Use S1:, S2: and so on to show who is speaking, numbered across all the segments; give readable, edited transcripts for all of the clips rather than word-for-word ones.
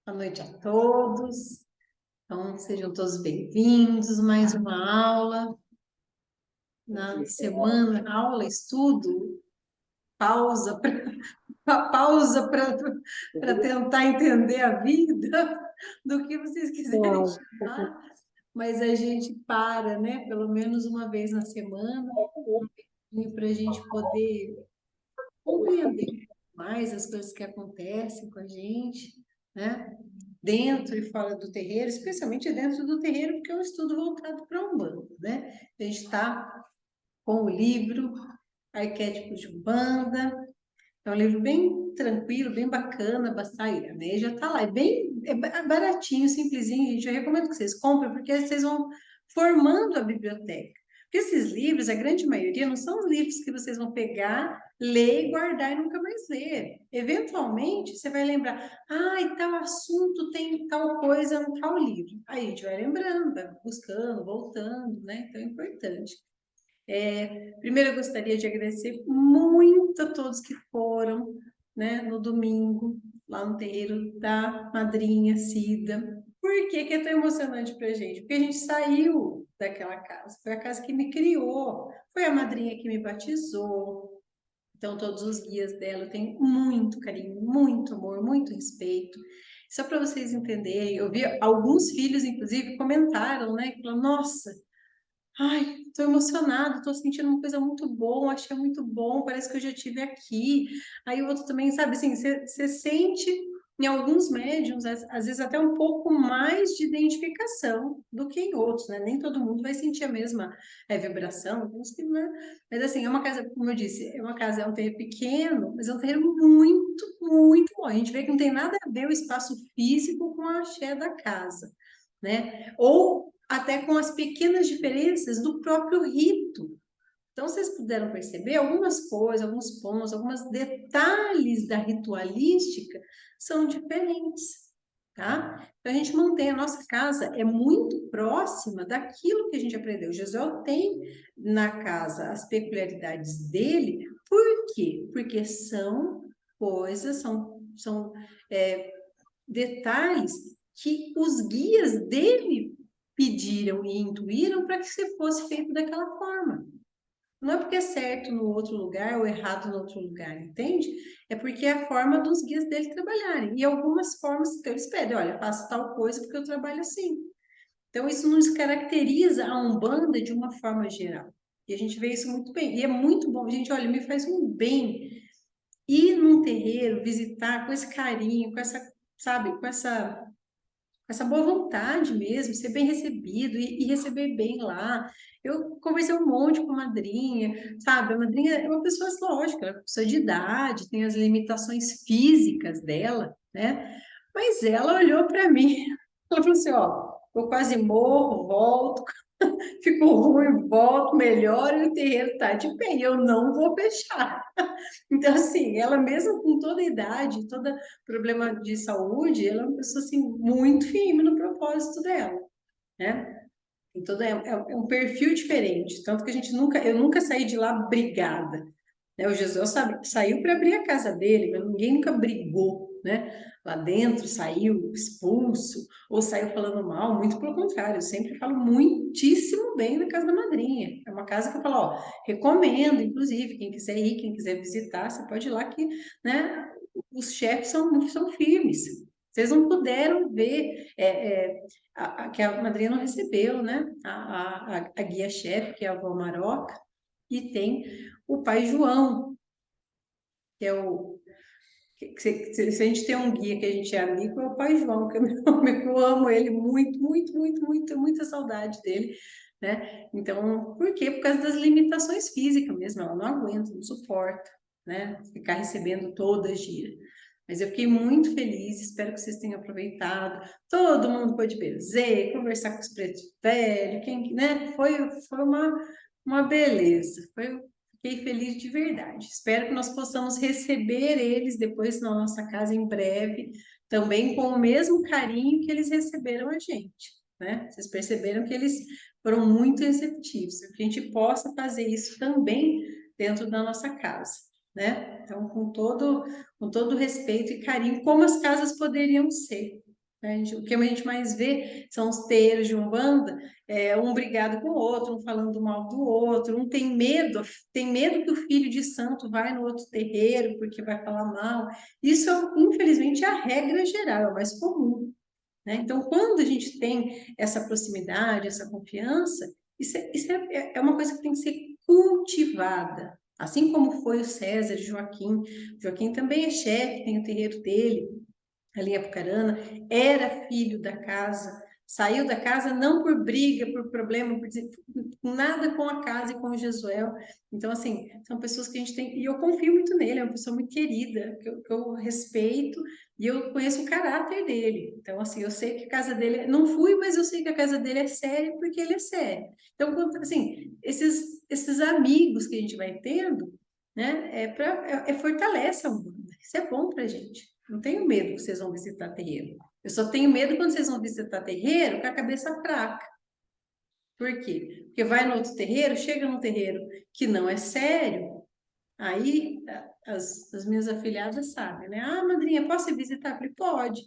S1: Boa noite a todos. Então, sejam todos bem-vindos. Mais uma aula na semana, aula, estudo, pausa pausa para tentar entender a vida, do que vocês quiserem
S2: Não,
S1: chamar, mas a gente para, né? Pelo menos uma vez na semana, para a gente poder compreender mais as coisas que acontecem com a gente, né? Dentro e fora do terreiro, especialmente dentro do terreiro, porque é um estudo voltado para a Umbanda, né? A gente está com o livro Arquétipos de Umbanda, é um livro bem tranquilo, bem bacana, basta ir, né? Já está lá, é baratinho, simplesinho, gente. Eu recomendo que vocês comprem, porque aí vocês vão formando a biblioteca. Porque esses livros, a grande maioria, não são os livros que vocês vão pegar, ler e guardar e nunca mais ler. Eventualmente, você vai lembrar, e tal assunto tem tal coisa no tal livro. Aí a gente vai lembrando, vai buscando, voltando, né? Então é importante. Primeiro, eu gostaria de agradecer muito a todos que foram, né, no domingo, lá no terreiro da madrinha Cida. Por que que é tão emocionante para a gente? Porque a gente saiu daquela casa, foi a casa que me criou, foi a madrinha que me batizou. Então, todos os guias dela eu tenho muito carinho, muito amor, muito respeito. Só para vocês entenderem, eu vi alguns filhos, inclusive, comentaram, né? Que falaram, nossa, ai, estou emocionado, estou sentindo uma coisa muito boa, achei muito bom, parece que eu já estive aqui. Aí o outro também, sabe assim, você sente em alguns médiums, às vezes até um pouco mais de identificação do que em outros, né? Nem todo mundo vai sentir a mesma vibração, alguns que, né? Mas assim, é uma casa, como eu disse, é uma casa, é um terreno pequeno, mas é um terreno muito, muito bom. A gente vê que não tem nada a ver o espaço físico com a axé da casa, né? Ou até com as pequenas diferenças do próprio rito. Então, vocês puderam perceber algumas coisas, alguns pontos, alguns detalhes da ritualística são diferentes, tá? Então, a gente mantém a nossa casa, é muito próxima daquilo que a gente aprendeu. Jesus tem na casa as peculiaridades dele, por quê? Porque são coisas, são detalhes que os guias dele pediram e intuíram para que se fosse feito daquela forma. Não é porque é certo no outro lugar ou errado no outro lugar, entende? É porque é a forma dos guias dele trabalharem. E algumas formas que eles pedem, olha, faça tal coisa porque eu trabalho assim. Então, isso nos caracteriza a Umbanda de uma forma geral. E a gente vê isso muito bem. E é muito bom. Gente, olha, me faz um bem ir num terreiro, visitar com esse carinho, com essa, sabe, com essa boa vontade mesmo, ser bem recebido e receber bem lá. Eu conversei um monte com a madrinha, sabe? A madrinha é uma pessoa, lógica, ela é uma pessoa de idade, tem as limitações físicas dela, né? Mas ela olhou para mim, ela falou assim: ó, eu quase morro, volto, fico ruim, volto, melhor e o terreiro está de pé, e eu não vou fechar. Então, assim, ela mesmo com toda a idade, todo problema de saúde, ela é uma pessoa, assim, muito firme no propósito dela, né? Então, é um perfil diferente, tanto que eu nunca saí de lá brigada, né? O Jesus saiu para abrir a casa dele, mas ninguém nunca brigou, né? Lá dentro, saiu expulso ou saiu falando mal, muito pelo contrário, eu sempre falo muitíssimo bem da casa da madrinha. É uma casa que eu falo, ó, recomendo, inclusive, quem quiser ir, quem quiser visitar, você pode ir lá que, né, os chefes são firmes. Vocês não puderam ver que a madrinha não recebeu, né? A guia-chefe, que é a avó Maroca, e tem o pai João, que é o. Se a gente tem um guia que a gente é amigo, é o pai João, que é meu amigo, eu amo ele muito, muito, muito, muito, muita saudade dele, né? Então, por quê? Por causa das limitações físicas mesmo, ela não aguenta, não suporta, né? Ficar recebendo toda a gira. Mas eu fiquei muito feliz, espero que vocês tenham aproveitado. Todo mundo pôde benzer, conversar com os pretos velhos, quem, né? Foi uma beleza. Fiquei feliz de verdade. Espero que nós possamos receber eles depois na nossa casa em breve, também com o mesmo carinho que eles receberam a gente, né? Vocês perceberam que eles foram muito receptivos, que a gente possa fazer isso também dentro da nossa casa, né? Então, com todo respeito e carinho, como as casas poderiam ser, O que a gente mais vê são os terreiros de Umbanda, um brigado com o outro, um falando mal do outro, um tem medo que o filho de santo vai no outro terreiro porque vai falar mal. Isso, infelizmente, é a regra geral, é o mais comum, né? Então, quando a gente tem essa proximidade, essa confiança, isso é uma coisa que tem que ser cultivada. Assim como foi o César e Joaquim. Joaquim também é chefe, tem o terreiro dele ali em Apucarana, era filho da casa, saiu da casa não por briga, por problema, nada com a casa e com o Jesuel. Então, assim, são pessoas que a gente tem, e eu confio muito nele, é uma pessoa muito querida, que eu respeito, e eu conheço o caráter dele. Então, assim, eu sei que a casa dele, não fui, mas eu sei que a casa dele é séria porque ele é sério. Então, assim, esses amigos que a gente vai tendo, né, fortalece a Umbanda. Isso é bom pra gente. Não tenho medo que vocês vão visitar terreiro. Eu só tenho medo quando vocês vão visitar terreiro com a cabeça fraca. Por quê? Porque vai no outro terreiro, chega num terreiro que não é sério, aí as minhas afilhadas sabem, né? Ah, madrinha, posso ir visitar? Eu falei, pode.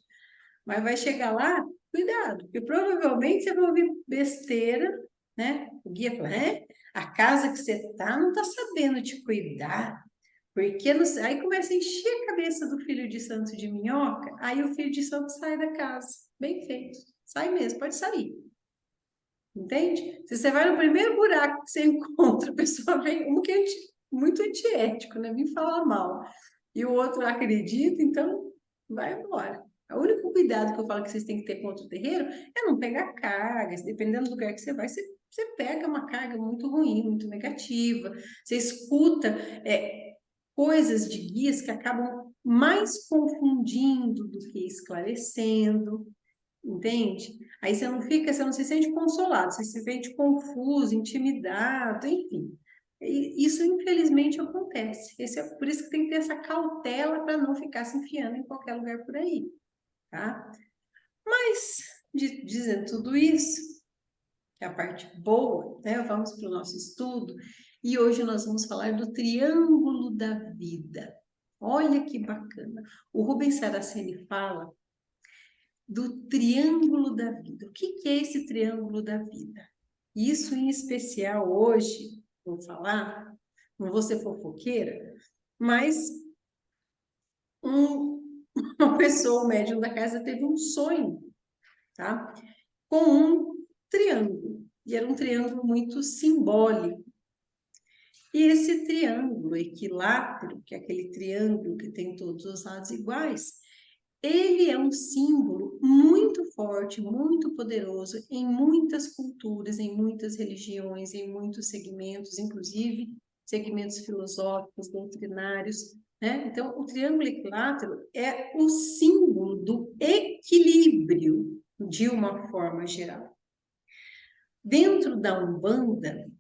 S1: Mas vai chegar lá, cuidado, porque provavelmente você vai ouvir besteira, né? O guia fala, a casa que você tá não tá sabendo te cuidar. Porque aí começa a encher a cabeça do filho de santo de minhoca, aí o filho de santo sai da casa. Bem feito. Sai mesmo, pode sair. Entende? Se você vai no primeiro buraco que você encontra, a pessoa vem, um que é muito antiético, né? Vem falar mal. E o outro acredita, então vai embora. O único cuidado que eu falo que vocês têm que ter contra o terreiro é não pegar cargas. Dependendo do lugar que você vai, você pega uma carga muito ruim, muito negativa. Você escuta coisas de guias que acabam mais confundindo do que esclarecendo, entende? Aí você não se sente consolado, você se sente confuso, intimidado, enfim. Isso infelizmente acontece. Por isso que tem que ter essa cautela para não ficar se enfiando em qualquer lugar por aí, tá? Mas, dizendo tudo isso, que é a parte boa, né? Vamos para o nosso estudo. E hoje nós vamos falar do triângulo da vida. Olha que bacana. O Rubens Saraceni fala do triângulo da vida. O que é esse triângulo da vida? Isso em especial hoje, vou falar, não vou ser fofoqueira, mas uma pessoa, o médium da casa, teve um sonho, tá? Com um triângulo. E era um triângulo muito simbólico. E esse triângulo equilátero, que é aquele triângulo que tem todos os lados iguais, ele é um símbolo muito forte, muito poderoso em muitas culturas, em muitas religiões, em muitos segmentos, inclusive segmentos filosóficos, doutrinários, né? Então, o triângulo equilátero é o símbolo do equilíbrio de uma forma geral. Dentro da Umbanda,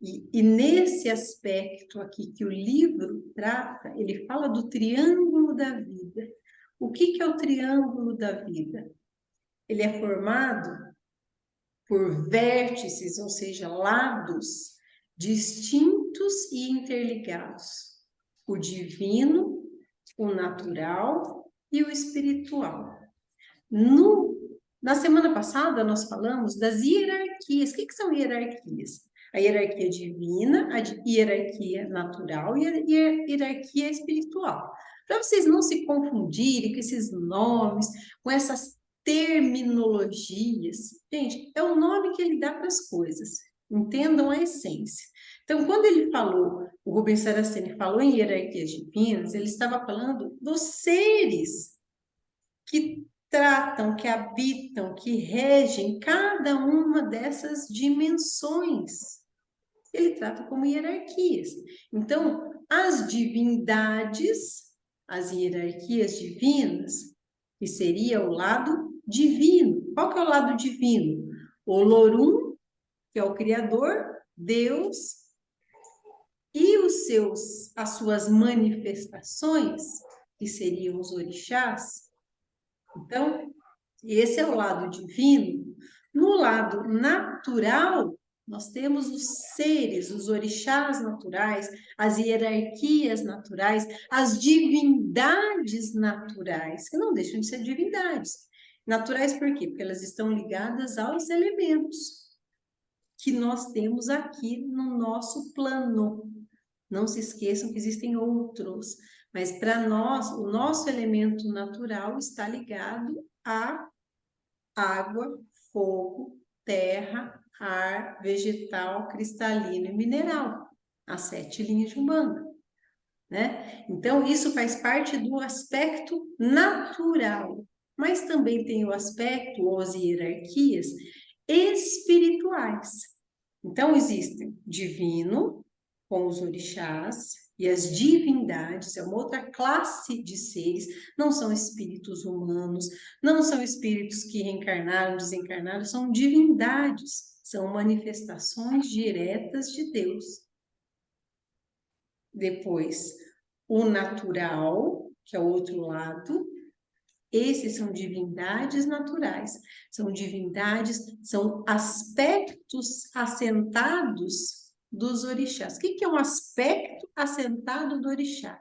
S1: e nesse aspecto aqui que o livro trata, ele fala do triângulo da vida. O que é o triângulo da vida? Ele é formado por vértices, ou seja, lados distintos e interligados. O divino, o natural e o espiritual. Na semana passada, nós falamos das hierarquias. O que são hierarquias? A hierarquia divina, a hierarquia natural e a hierarquia espiritual. Para vocês não se confundirem com esses nomes, com essas terminologias. Gente, é o nome que ele dá para as coisas. Entendam a essência. Então, quando ele falou, o Rubens Saraceni falou em hierarquias divinas, ele estava falando dos seres que tratam, que habitam, que regem cada uma dessas dimensões. Ele trata como hierarquias. Então, as divindades, as hierarquias divinas, que seria o lado divino. Qual que é o lado divino? Olorum, que é o Criador, Deus, e as suas manifestações, que seriam os orixás. Então, esse é o lado divino. No lado natural, nós temos os seres, os orixás naturais, as hierarquias naturais, as divindades naturais, que não deixam de ser divindades. Naturais por quê? Porque elas estão ligadas aos elementos que nós temos aqui no nosso plano. Não se esqueçam que existem outros, mas para nós, o nosso elemento natural está ligado a água, fogo, terra, ar, vegetal, cristalino e mineral, as 7 linhas de Umbanda, né? Então, isso faz parte do aspecto natural, mas também tem o aspecto, ou as hierarquias, espirituais. Então, existem divino, com os orixás, e as divindades, é uma outra classe de seres, não são espíritos humanos, não são espíritos que reencarnaram, desencarnaram, são divindades, são manifestações diretas de Deus. Depois, o natural, que é o outro lado, esses são divindades naturais, são divindades, são aspectos assentados dos orixás. O que é um aspecto assentado do orixá?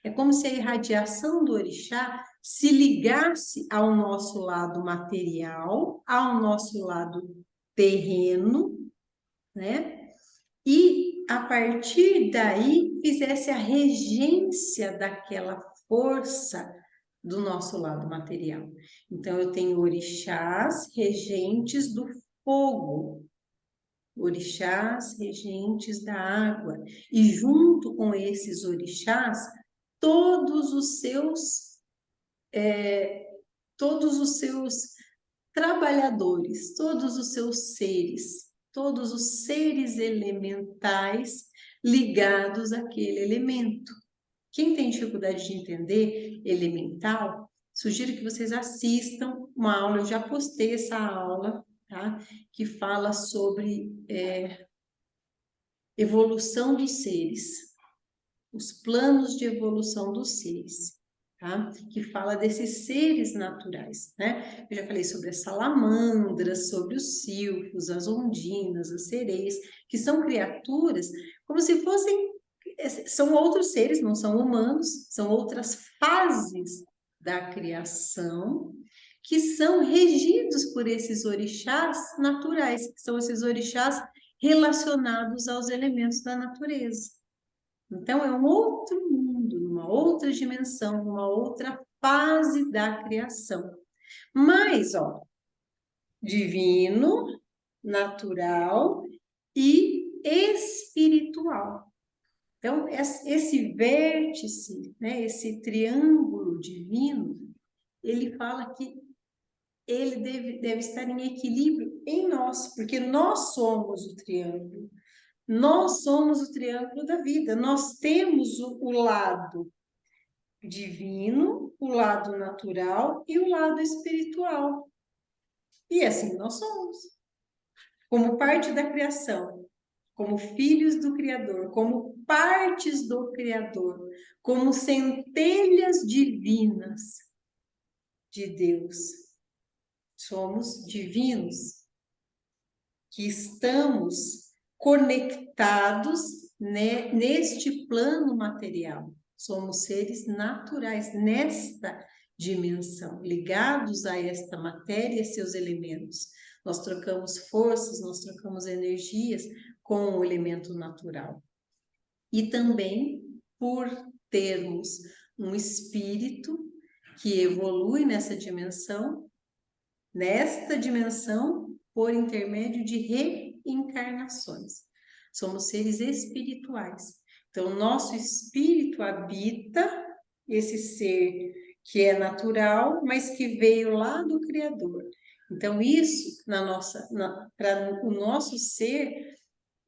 S1: É como se a irradiação do orixá se ligasse ao nosso lado material, ao nosso lado terreno, né? E a partir daí fizesse a regência daquela força do nosso lado material. Então, eu tenho orixás regentes do fogo, orixás regentes da água, e junto com esses orixás, todos os seus, todos os seus trabalhadores, todos os seres elementais ligados àquele elemento. Quem tem dificuldade de entender elemental, sugiro que vocês assistam uma aula, eu já postei essa aula, tá? Que fala sobre evolução dos seres, os planos de evolução dos seres, tá? Que fala desses seres naturais, né? Eu já falei sobre as salamandras, sobre os silfos, as ondinas, as sereias, que são criaturas como se fossem, são outros seres, não são humanos, são outras fases da criação, que são regidos por esses orixás naturais, que são esses orixás relacionados aos elementos da natureza. Então, é um outro mundo, uma outra dimensão, uma outra fase da criação. Mas, ó, divino, natural e espiritual. Então, esse vértice, né, esse triângulo divino, ele fala que ele deve estar em equilíbrio em nós, porque nós somos o triângulo. Nós somos o triângulo da vida. Nós temos o lado divino, o lado natural e o lado espiritual. E assim nós somos. Como parte da criação, como filhos do Criador, como partes do Criador, como centelhas divinas de Deus. Somos divinos, que estamos conectados, né, neste plano material. Somos seres naturais nesta dimensão, ligados a esta matéria e seus elementos. Nós trocamos forças, nós trocamos energias com o elemento natural. E também por termos um espírito que evolui nesta dimensão por intermédio de reencarnações. Somos seres espirituais. Então, nosso espírito habita esse ser que é natural, mas que veio lá do Criador. Então, isso, para o nosso ser,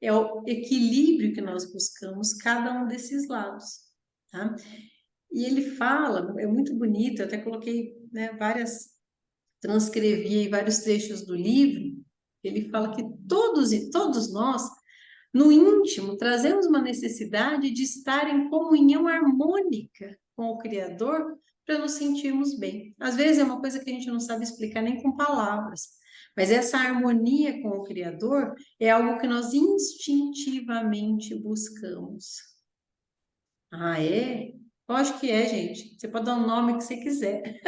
S1: é o equilíbrio que nós buscamos, cada um desses lados. Tá? E ele fala, é muito bonito, eu até coloquei, né, transcrevi vários trechos do livro. Ele fala que todos nós, no íntimo, trazemos uma necessidade de estar em comunhão harmônica com o Criador para nos sentirmos bem. Às vezes é uma coisa que a gente não sabe explicar nem com palavras, mas essa harmonia com o Criador é algo que nós instintivamente buscamos. Ah, é? Lógico que é, gente. Você pode dar o nome que você quiser.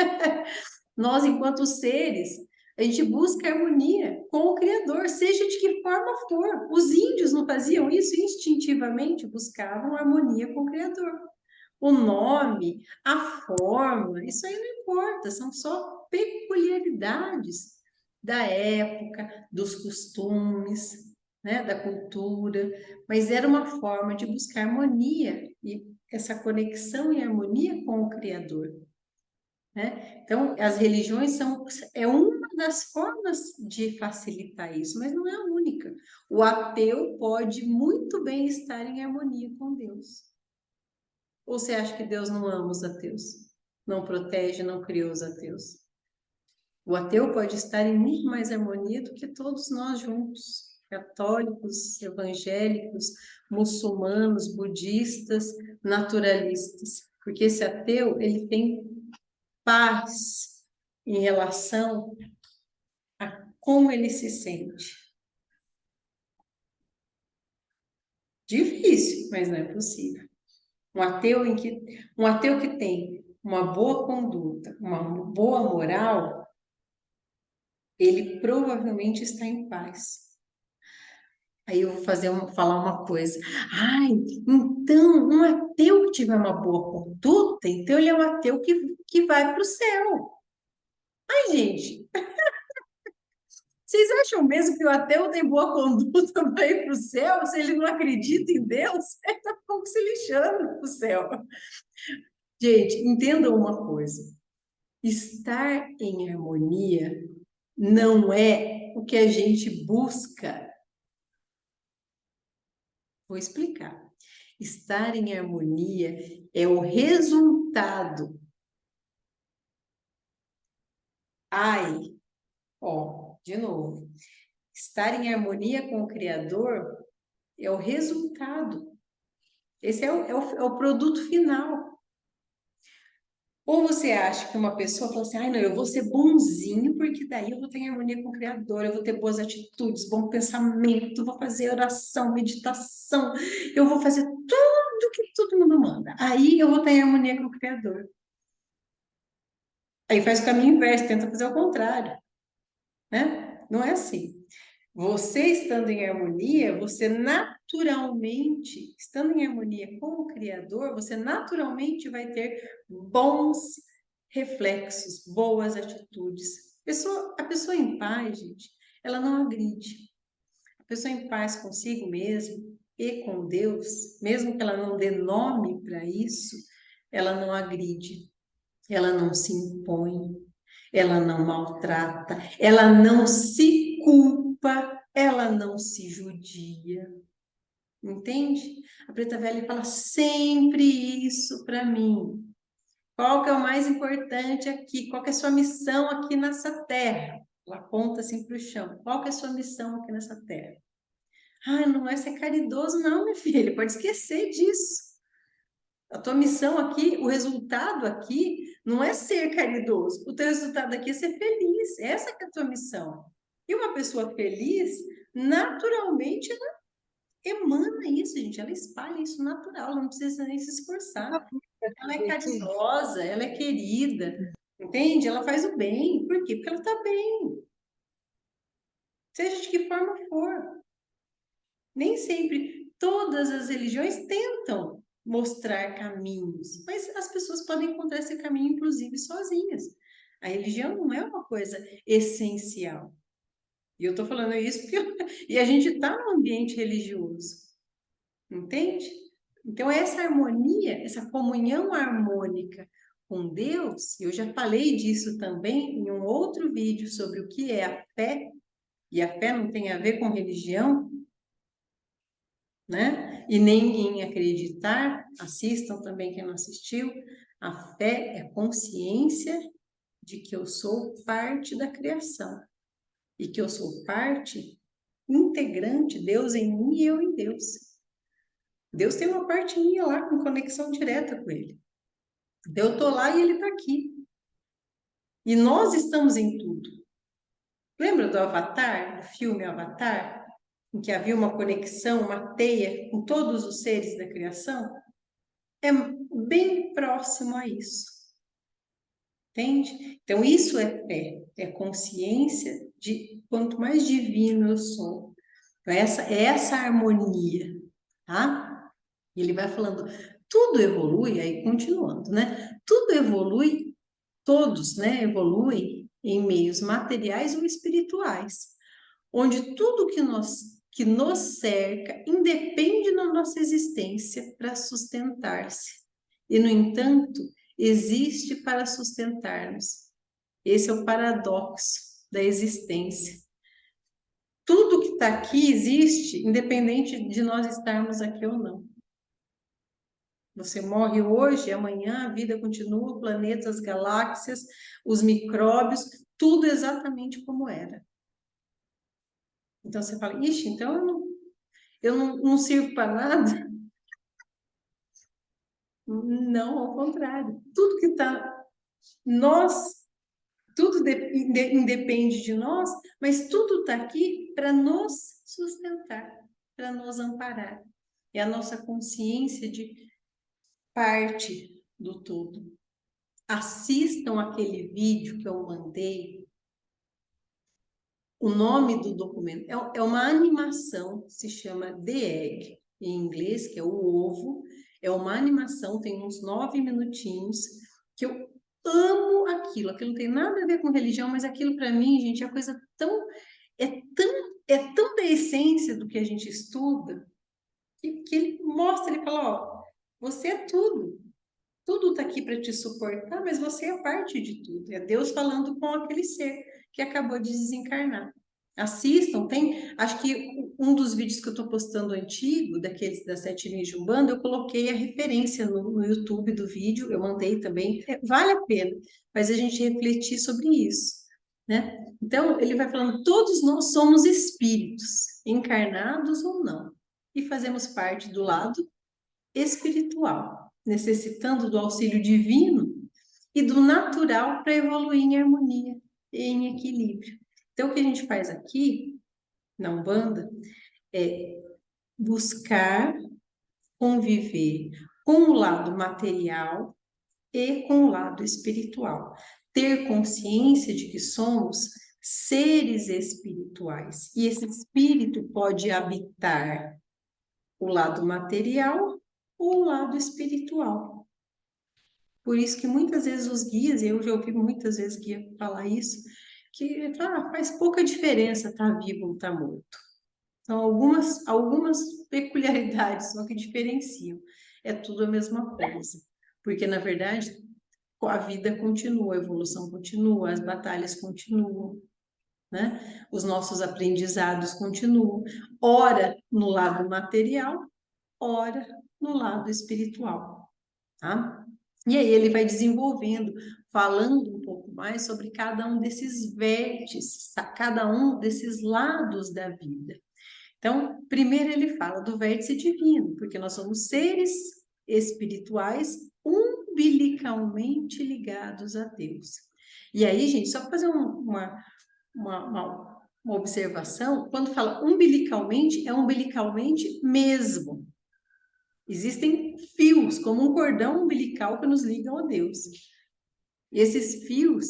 S1: Nós, enquanto seres, a gente busca harmonia com o Criador, seja de que forma for. Os índios não faziam isso instintivamente, buscavam harmonia com o Criador. O nome, a forma, isso aí não importa, são só peculiaridades da época, dos costumes, né, da cultura, mas era uma forma de buscar harmonia e essa conexão e harmonia com o Criador, né? Então, as religiões é uma das formas de facilitar isso, mas não é a única. O ateu pode muito bem estar em harmonia com Deus. Ou você acha que Deus não ama os ateus? Não protege, não criou os ateus? O ateu pode estar em muito mais harmonia do que todos nós juntos. Católicos, evangélicos, muçulmanos, budistas, naturalistas. Porque esse ateu, ele tem paz em relação a como ele se sente. Difícil, mas não é possível. Um ateu que tem uma boa conduta, uma boa moral, ele provavelmente está em paz. Aí eu vou falar uma coisa. Ai, então, um ateu que tiver uma boa conduta, então ele é um ateu que vai para o céu. Ai, gente, vocês acham mesmo que o ateu tem boa conduta para ir para o céu? Se ele não acredita em Deus, ele está pouco se lixando para o céu. Gente, entendam uma coisa. Estar em harmonia não é o que a gente busca. Vou explicar. Estar em harmonia é o resultado. Ai, ó, de novo. Estar em harmonia com o Criador é o resultado. Esse é o produto final. Ou você acha que uma pessoa fala assim, ai não, eu vou ser bonzinho, porque daí eu vou ter harmonia com o Criador, eu vou ter boas atitudes, bom pensamento, vou fazer oração, meditação, eu vou fazer tudo que todo mundo manda. Aí eu vou ter harmonia com o Criador. Aí faz o caminho inverso, tenta fazer o contrário, né? Não é assim. Você estando em harmonia, você naturalmente, estando em harmonia com o Criador, você naturalmente vai ter bons reflexos, boas atitudes. A pessoa em paz, gente, ela não agride. A pessoa em paz consigo mesmo e com Deus, mesmo que ela não dê nome para isso, ela não agride, ela não se impõe, ela não maltrata, ela não se culpa, ela não se judia. Entende? A Preta Velha fala sempre isso para mim. Qual que é o mais importante aqui? Qual que é a sua missão aqui nessa terra? Ela aponta assim para o chão. Qual que é a sua missão aqui nessa terra? Ah, não é ser caridoso, não, minha filha. Pode esquecer disso. A tua missão aqui, o resultado aqui, não é ser caridoso. O teu resultado aqui é ser feliz. Essa que é a tua missão. E uma pessoa feliz, naturalmente, ela emana isso, gente. Ela espalha isso natural. Ela não precisa nem se esforçar. Ela é caridosa, ela é querida. Entende? Ela faz o bem. Por quê? Porque ela está bem. Seja de que forma for. Nem sempre todas as religiões tentam mostrar caminhos, mas as pessoas podem encontrar esse caminho, inclusive, sozinhas. A religião não é uma coisa essencial. E eu estou falando isso porque e a gente está num ambiente religioso, entende? Então, essa harmonia, essa comunhão harmônica com Deus, eu já falei disso também em um outro vídeo sobre o que é a fé, e a fé não tem a ver com religião, né? E nem em acreditar, assistam também quem não assistiu. A fé é consciência de que eu sou parte da criação e que eu sou parte integrante, Deus em mim e eu em Deus. Deus tem uma parte minha lá com conexão direta com Ele. Eu estou lá e Ele está aqui. E nós estamos em tudo. Lembra do Avatar, do filme Avatar? Em que havia uma conexão, uma teia com todos os seres da criação? É bem próximo a isso. Entende? Então, isso é fé, é consciência de quanto mais divino eu sou. Então, essa harmonia, tá? E ele vai falando, tudo evolui, aí continuando, né? Tudo evolui, todos, né, evoluem em meios materiais ou espirituais, onde tudo que nos cerca independe da nossa existência para sustentar-se. E, no entanto, existe para sustentar-nos. Esse é o paradoxo da existência. Tudo que está aqui existe, independente de nós estarmos aqui ou não. Você morre hoje, amanhã a vida continua, planetas, galáxias, os micróbios, tudo exatamente como era. Então você fala, ixi, então eu não sirvo para nada? Não, ao contrário. Tudo que está, nós, tudo independe de nós, mas tudo está aqui para nos sustentar, para nos amparar. É a nossa consciência de parte do todo. Assistam aquele vídeo que eu mandei. O nome do documento é uma animação, se chama The Egg, em inglês, que é o ovo. É uma animação, tem uns 9 minutinhos, que eu amo aquilo. Aquilo não tem nada a ver com religião, mas aquilo para mim, gente, é coisa tão, é tão da essência do que a gente estuda, que ele mostra, ele fala, ó, você é tudo. Tudo está aqui para te suportar, mas você é parte de tudo. É Deus falando com aquele ser que acabou de desencarnar. Assistam, tem. Acho que um dos vídeos que eu estou postando antigo, daqueles das 7 linhas de Umbanda, eu coloquei a referência no YouTube do vídeo, eu mandei também. Vale a pena, faz a gente refletir sobre isso, né? Então, ele vai falando: todos nós somos espíritos, encarnados ou não, e fazemos parte do lado espiritual, necessitando do auxílio divino e do natural para evoluir em harmonia e em equilíbrio. Então, o que a gente faz aqui, na Umbanda, é buscar conviver com o lado material e com o lado espiritual. Ter consciência de que somos seres espirituais. E esse espírito pode habitar o lado material ou o lado espiritual. Por isso que muitas vezes os guias, eu já ouvi muitas vezes guia falar isso, que faz pouca diferença estar vivo ou estar morto. São algumas peculiaridades só que diferenciam. É tudo a mesma coisa. Porque, na verdade, a vida continua, a evolução continua, as batalhas continuam, né? Os nossos aprendizados continuam. Ora no lado material, ora no lado espiritual, tá? E aí ele vai desenvolvendo, falando um pouco mais sobre cada um desses vértices, cada um desses lados da vida. Então, primeiro ele fala do vértice divino, porque nós somos seres espirituais umbilicalmente ligados a Deus. E aí, gente, só para fazer uma observação, quando fala umbilicalmente, é umbilicalmente mesmo. Existem fios, como um cordão umbilical que nos ligam a Deus. E esses fios,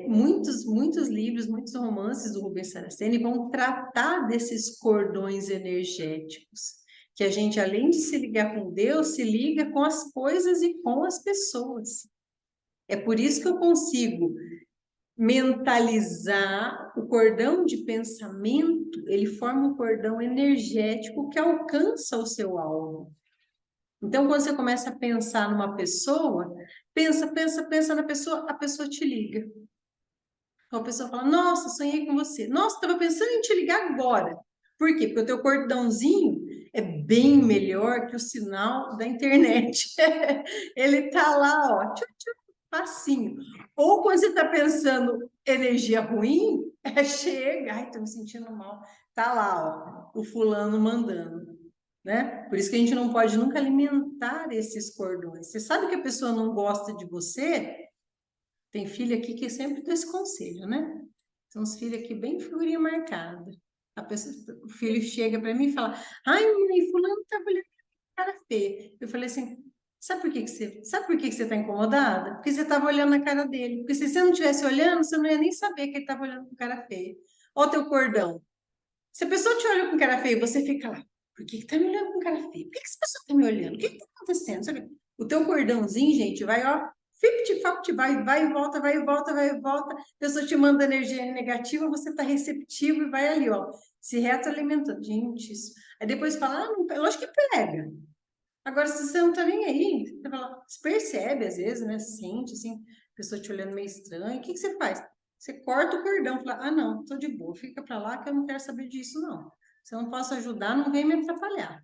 S1: muitos livros, muitos romances do Rubens Saraceni vão tratar desses cordões energéticos, que a gente, além de se ligar com Deus, se liga com as coisas e com as pessoas. É por isso que eu consigo mentalizar o cordão de pensamento, ele forma um cordão energético que alcança o seu alvo. Então, quando você começa a pensar numa pessoa, pensa na pessoa, a pessoa te liga. Então, a pessoa fala, nossa, sonhei com você. Nossa, estava pensando em te ligar agora. Por quê? Porque o teu cordãozinho é bem melhor que o sinal da internet. Ele tá lá, ó, tchum, tchum, facinho. Ou quando você está pensando energia ruim, chega, ai, tô me sentindo mal. Tá lá, ó, o fulano mandando. Né? Por isso que a gente não pode nunca alimentar esses cordões. Você sabe que a pessoa não gosta de você? Tem filho aqui que sempre dá esse conselho, né? São os filhos aqui bem figurinha marcada. O filho chega para mim e fala: ai, mãe, fulano tá olhando cara feia. Eu falei assim: Sabe por que que você está incomodada? Porque você estava olhando na cara dele. Porque se você não estivesse olhando, você não ia nem saber que ele estava olhando com cara feia. Olha o teu cordão. Se a pessoa te olha com cara feia, você fica lá. Por que que tá me olhando com cara feia? Por que que essa pessoa tá me olhando? O que que tá acontecendo? Sabe? O teu cordãozinho, gente, vai, ó, fifty, vai e volta, vai e volta, vai e volta. A pessoa te manda energia negativa, você tá receptivo e vai ali, ó, se retroalimentando. Gente, isso. Aí depois fala, ah, não, lógico que pega. Agora, se você não tá nem aí, você fala, você percebe às vezes, né? Sente, assim, a pessoa te olhando meio estranho. O que que você faz? Você corta o cordão, fala, ah, não, tô de boa, fica pra lá que eu não quero saber disso, não. Se eu não posso ajudar, não vem me atrapalhar.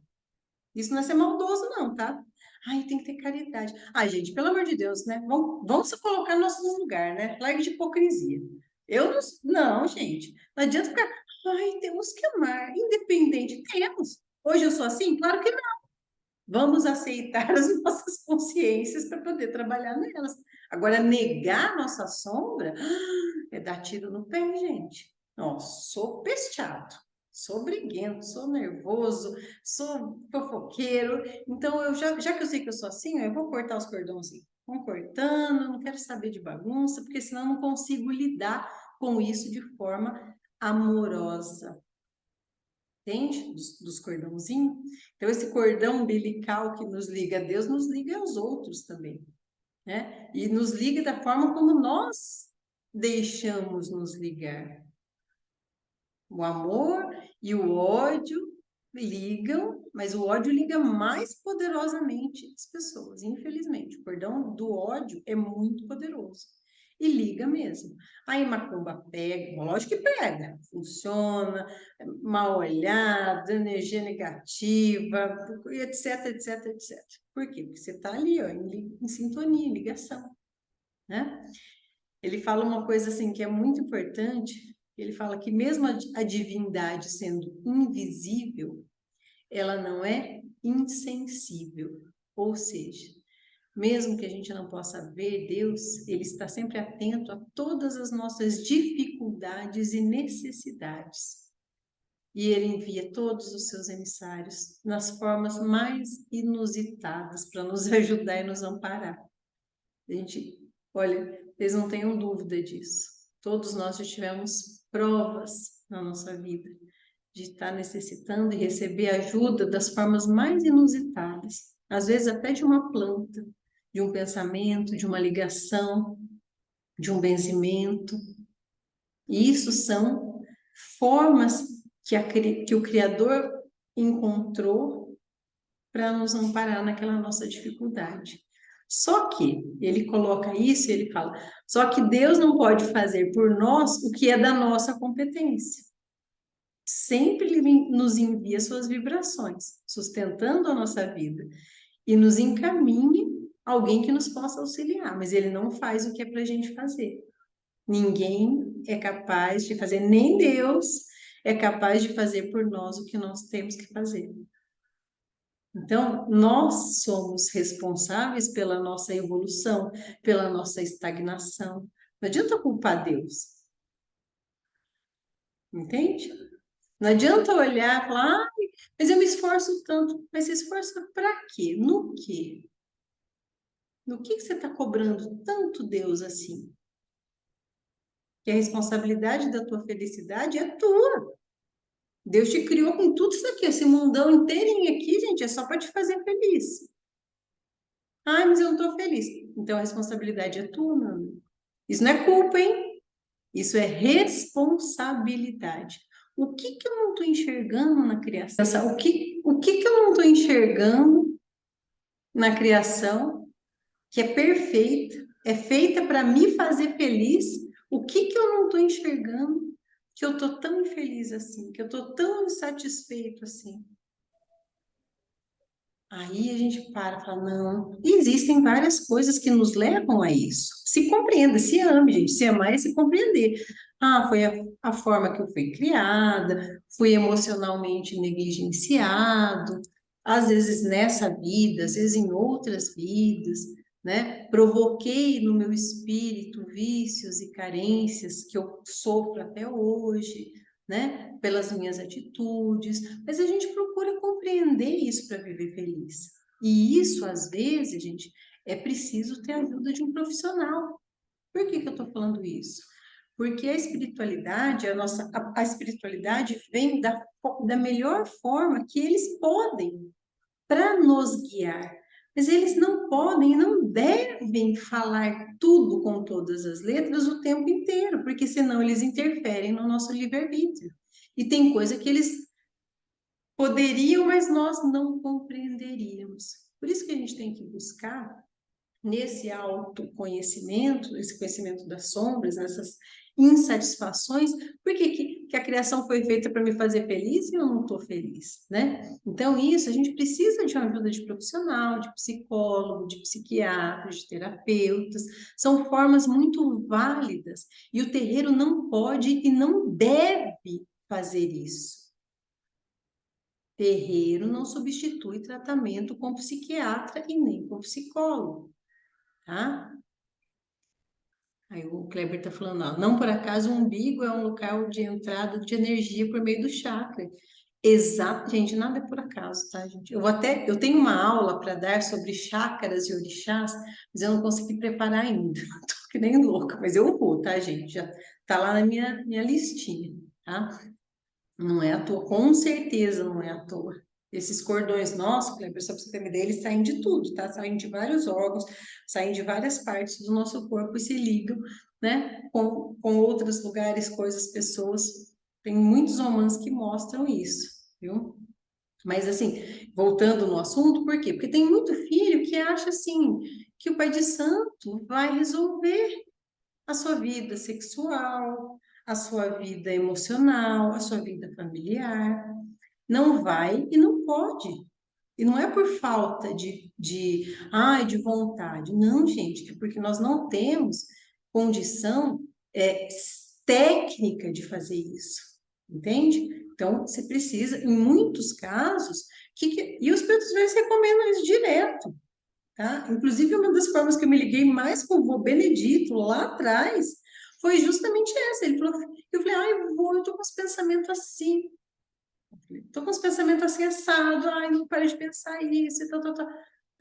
S1: Isso não é ser maldoso, não, tá? Ai, tem que ter caridade. Ai, gente, pelo amor de Deus, né? Vamos se colocar no nosso lugar, né? Largue de hipocrisia. Eu não, não, gente. Não adianta ficar, ai, temos que amar, independente. Temos. Hoje eu sou assim? Claro que vamos aceitar as nossas consciências para poder trabalhar nelas. Agora, negar a nossa sombra é dar tiro no pé, gente. Ó, sou pesteado, sou briguento, sou nervoso, sou fofoqueiro. Então, já que eu sei que eu sou assim, eu vou cortar os cordãozinhos. Vão cortando, não quero saber de bagunça, porque senão eu não consigo lidar com isso de forma amorosa. Entende? Dos cordãozinhos. Então, esse cordão umbilical que nos liga a Deus, nos liga aos outros também, né? E nos liga da forma como nós deixamos nos ligar. O amor e o ódio ligam, mas o ódio liga mais poderosamente as pessoas, infelizmente. O cordão do ódio é muito poderoso. E liga mesmo. Aí macumba pega, lógico que pega, funciona, mal olhado, energia negativa, etc, etc, etc. Por quê? Porque você está ali, ó, em sintonia, em ligação, né? Ele fala uma coisa assim que é muito importante. Ele fala que mesmo a divindade sendo invisível, ela não é insensível. Ou seja, mesmo que a gente não possa ver Deus, ele está sempre atento a todas as nossas dificuldades e necessidades. E ele envia todos os seus emissários nas formas mais inusitadas para nos ajudar e nos amparar. A gente, olha, eles não tenham dúvida disso. Todos nós já tivemos provas na nossa vida de estar necessitando e receber ajuda das formas mais inusitadas. Às vezes até de uma planta, de um pensamento, de uma ligação, de um benzimento. E isso são formas que o Criador encontrou para nos amparar naquela nossa dificuldade. Só que ele coloca isso e ele fala: só que Deus não pode fazer por nós o que é da nossa competência. Sempre ele nos envia suas vibrações, sustentando a nossa vida e nos encaminha alguém que nos possa auxiliar, mas ele não faz o que é para a gente fazer. Ninguém é capaz de fazer, nem Deus é capaz de fazer por nós o que nós temos que fazer. Então, nós somos responsáveis pela nossa evolução, pela nossa estagnação. Não adianta culpar Deus, entende? Não adianta olhar e falar, ah, mas eu me esforço tanto. Mas se esforça para quê? No quê? No que você está cobrando tanto Deus assim? Que a responsabilidade da tua felicidade é tua. Deus te criou com tudo isso aqui, esse mundão inteirinho aqui, gente, é só para te fazer feliz. Ah, mas eu não estou feliz. Então a responsabilidade é tua, meu amigo. Isso não é culpa, hein? Isso é responsabilidade. O que que eu não estou enxergando na criação? O que que eu não estou enxergando na criação que é perfeita, é feita para me fazer feliz? O que que eu não estou enxergando que eu estou tão infeliz assim, que eu estou tão insatisfeito assim? Aí a gente para e fala, não, existem várias coisas que nos levam a isso. Se compreenda, se ame, gente. Se amar é se compreender. Ah, foi a forma que eu fui criada, fui emocionalmente negligenciado, às vezes nessa vida, às vezes em outras vidas, né? Provoquei no meu espírito vícios e carências que eu sofro até hoje, né? Pelas minhas atitudes, mas a gente procura compreender isso para viver feliz. E isso, às vezes, gente, é preciso ter a ajuda de um profissional. Por que que eu estou falando isso? Porque a espiritualidade, a espiritualidade vem da melhor forma que eles podem para nos guiar. Mas eles não podem e não devem falar tudo com todas as letras o tempo inteiro, porque senão eles interferem no nosso livre-arbítrio. E tem coisa que eles poderiam, mas nós não compreenderíamos. Por isso que a gente tem que buscar nesse autoconhecimento, esse conhecimento das sombras, nessas insatisfações, por que a criação foi feita para me fazer feliz e eu não estou feliz, né? Então, isso, a gente precisa de uma ajuda de profissional, de psicólogo, de psiquiatra, de terapeutas, são formas muito válidas, e o terreiro não pode e não deve fazer isso. Terreiro não substitui tratamento com psiquiatra e nem com psicólogo, tá? Aí o Kleber está falando, ó, não por acaso o umbigo é um local de entrada de energia por meio do chakra. Exato, gente, nada é por acaso, tá, gente? Eu tenho uma aula para dar sobre chakras e orixás, mas eu não consegui preparar ainda. Tô que nem louca, mas eu vou, tá, gente? Já tá lá na minha listinha, tá? Não é à toa, com certeza não é à toa. Esses cordões nossos, Kleber, só para você ter uma ideia, eles saem de tudo, tá? Saem de vários órgãos, saem de várias partes do nosso corpo e se ligam, né? Com outros lugares, coisas, pessoas. Tem muitos romances que mostram isso, viu? Mas assim, voltando no assunto, por quê? Porque tem muito filho que acha assim, que o pai de santo vai resolver a sua vida sexual, a sua vida emocional, a sua vida familiar. Não vai e não pode. E não é por falta de vontade. Não, gente, é porque nós não temos condição é, técnica de fazer isso. Entende? Então, você precisa, em muitos casos, e os pretos velhos recomendam isso direto. Tá? Inclusive, uma das formas que eu me liguei mais com o vô Benedito lá atrás foi justamente essa. Ele falou, eu falei, ai, vô, eu tô com os pensamentos assim, tô com os pensamentos assim assado, ai, não para de pensar isso, e tal, tal, tal.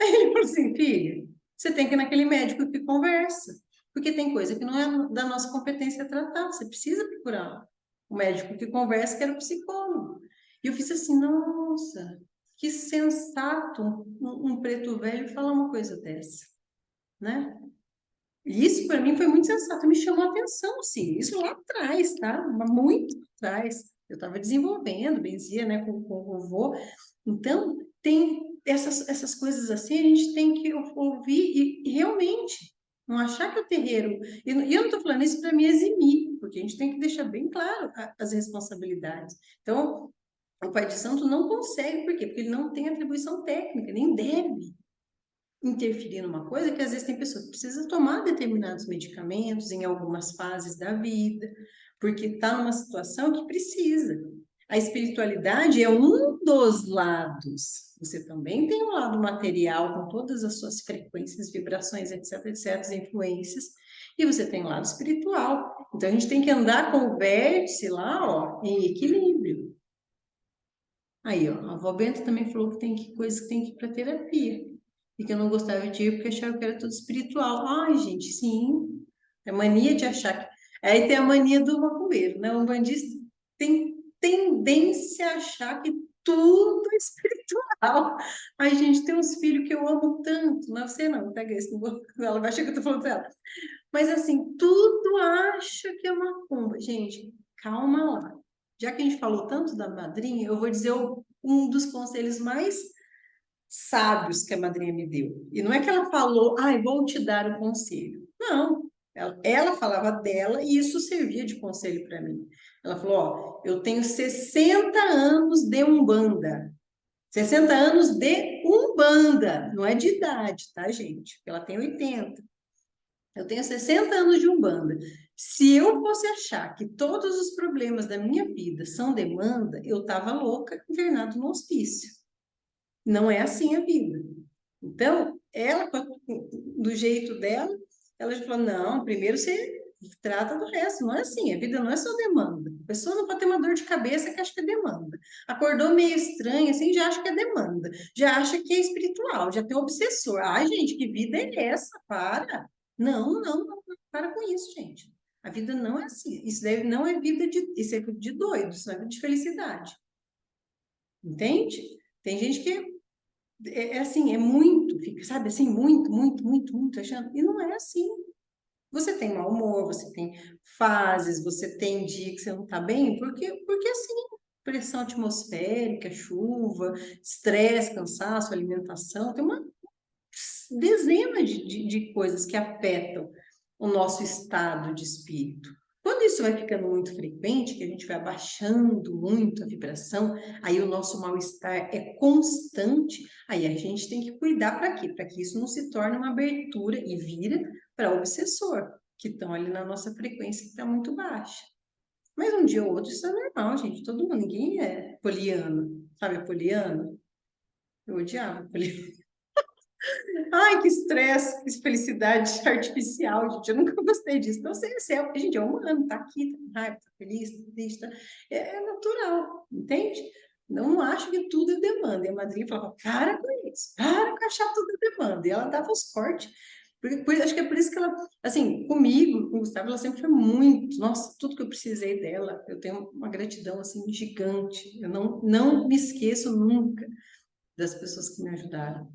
S1: Aí ele falou assim, filho, você tem que ir naquele médico que conversa, porque tem coisa que não é da nossa competência tratar, você precisa procurar o médico que conversa, que era o psicólogo. E eu fiz assim, nossa, que sensato um preto velho falar uma coisa dessa, né? E isso para mim foi muito sensato, me chamou a atenção, sim. Isso lá atrás, tá? Muito atrás. Eu estava desenvolvendo, benzia, né, com o vovô. Então, tem essas coisas assim, a gente tem que ouvir e realmente não achar que o terreiro. E eu não estou falando isso para me eximir, porque a gente tem que deixar bem claro as responsabilidades. Então, o pai de santo não consegue, por quê? Porque ele não tem atribuição técnica, nem deve interferir numa coisa que às vezes tem pessoa que precisa tomar determinados medicamentos em algumas fases da vida, porque está numa situação que precisa. A espiritualidade é um dos lados. Você também tem um lado material com todas as suas frequências, vibrações, etc, etc, influências, e você tem o lado espiritual. Então a gente tem que andar com o vértice lá, ó, em equilíbrio. Aí, ó, a avó Benta também falou que tem coisas que tem que ir para terapia. E que eu não gostava de ir porque achava que era tudo espiritual. Ai, gente, sim. É mania de achar que. Aí tem a mania do macumbeiro, né? O bandista tem tendência a achar que tudo é espiritual. Ai, gente, tem uns filhos que eu amo tanto. Não é você não, pega esse, não vou... ela vai achar que eu tô falando dela. Mas assim, tudo acha que é macumba. Gente, calma lá. Já que a gente falou tanto da madrinha, eu vou dizer um dos conselhos mais sábios que a madrinha me deu. E não é que ela falou, ai, vou te dar o conselho. Não. Ela falava dela e isso servia de conselho para mim. Ela falou: ó, eu tenho 60 anos de Umbanda. 60 anos de Umbanda. Não é de idade, tá, gente? Ela tem 80. Eu tenho 60 anos de Umbanda. Se eu fosse achar que todos os problemas da minha vida são demanda, eu estava louca, internado no hospício. Não é assim a vida. Então, ela, do jeito dela, ela já falou: não, primeiro você trata do resto. Não é assim, a vida não é só demanda. A pessoa não pode ter uma dor de cabeça que acha que é demanda. Acordou meio estranho, assim, já acha que é demanda. Já acha que é espiritual, já tem obsessor. Ai, gente, que vida é essa? Para. Não, para com isso, gente. A vida não é assim. Não é vida isso é vida de doido, isso não é vida de felicidade. Entende? Tem gente que é assim, é muito, fica, sabe, assim, muito, achando. E não é assim. Você tem mau humor, você tem fases, você tem dia que você não tá bem, porque assim, pressão atmosférica, chuva, estresse, cansaço, alimentação, tem uma dezena de coisas que afetam o nosso estado de espírito. Quando isso vai ficando muito frequente, que a gente vai abaixando muito a vibração, aí o nosso mal-estar é constante, aí a gente tem que cuidar para quê? Para que isso não se torne uma abertura e vira para obsessor, que estão ali na nossa frequência que está muito baixa. Mas um dia ou outro isso é normal, gente. Todo mundo, ninguém é poliano. Sabe a poliana? Eu odiava poliana. Ai, que estresse, que felicidade artificial, gente. Eu nunca gostei disso. Não sei se é, gente, é humano, tá aqui, tá com raiva, tá feliz, tá triste, é natural, entende? Não acho que tudo é demanda. E a madrinha falava, para com isso, para com achar tudo é demanda. E ela dava os cortes. Acho que é por isso que ela, assim, comigo, com o Gustavo, ela sempre foi muito, nossa, tudo que eu precisei dela, eu tenho uma gratidão, assim, gigante. Eu não me esqueço nunca das pessoas que me ajudaram.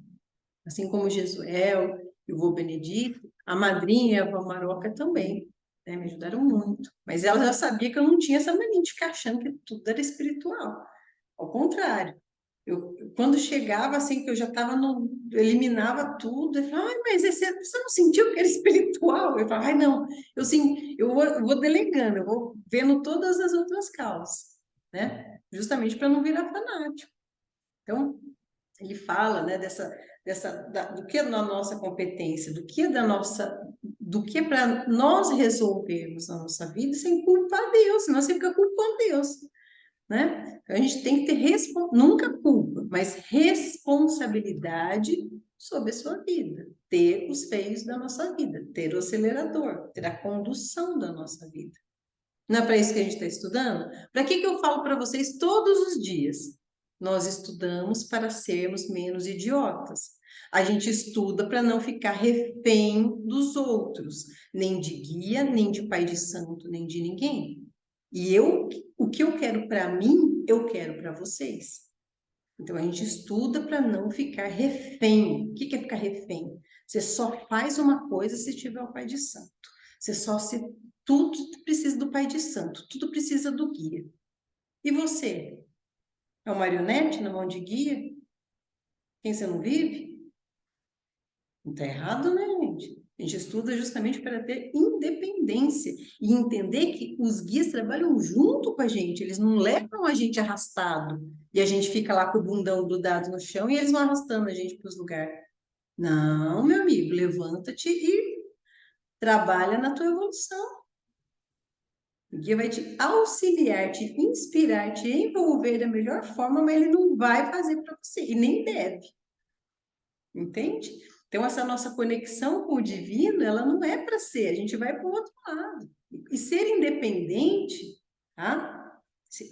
S1: Assim como o Jesuel e o vô Benedito, a madrinha e a avó Maroca também, né, me ajudaram muito. Mas ela já sabia que eu não tinha essa mania de ficar achando que tudo era espiritual. Ao contrário. Quando chegava, assim, que eu já estava no... Eu eliminava tudo, eu falava, ai, mas você não sentiu que era espiritual? Eu falava, ai, não, eu vou delegando, eu vou vendo todas as outras causas, né? Justamente para não virar fanático. Então, ele fala, né, do que é da nossa competência, do que é para nós resolvermos na nossa vida sem culpar a Deus, senão você fica culpando Deus, né? Então, a gente tem que ter nunca culpa, mas responsabilidade sobre a sua vida, ter os freios da nossa vida, ter o acelerador, ter a condução da nossa vida. Não é para isso que a gente está estudando? Para que eu falo para vocês todos os dias? Nós estudamos para sermos menos idiotas. A gente estuda para não ficar refém dos outros, nem de guia, nem de pai de santo, nem de ninguém. E o que eu quero para mim, eu quero para vocês. Então a gente estuda para não ficar refém. O que é ficar refém? Você só faz uma coisa se tiver o pai de santo. Você só se tudo precisa do pai de santo, tudo precisa do guia. E você? É uma marionete na mão de guia? Quem você não vive? Não está errado, né, gente? A gente estuda justamente para ter independência e entender que os guias trabalham junto com a gente, eles não levam a gente arrastado e a gente fica lá com o bundão grudado no chão e eles vão arrastando a gente para os lugares. Não, meu amigo, levanta-te e trabalha na tua evolução. O guia vai te auxiliar, te inspirar, te envolver da melhor forma, mas ele não vai fazer para você e nem deve. Entende? Então, essa nossa conexão com o divino, ela não é para ser, a gente vai para o outro lado. E ser independente, tá?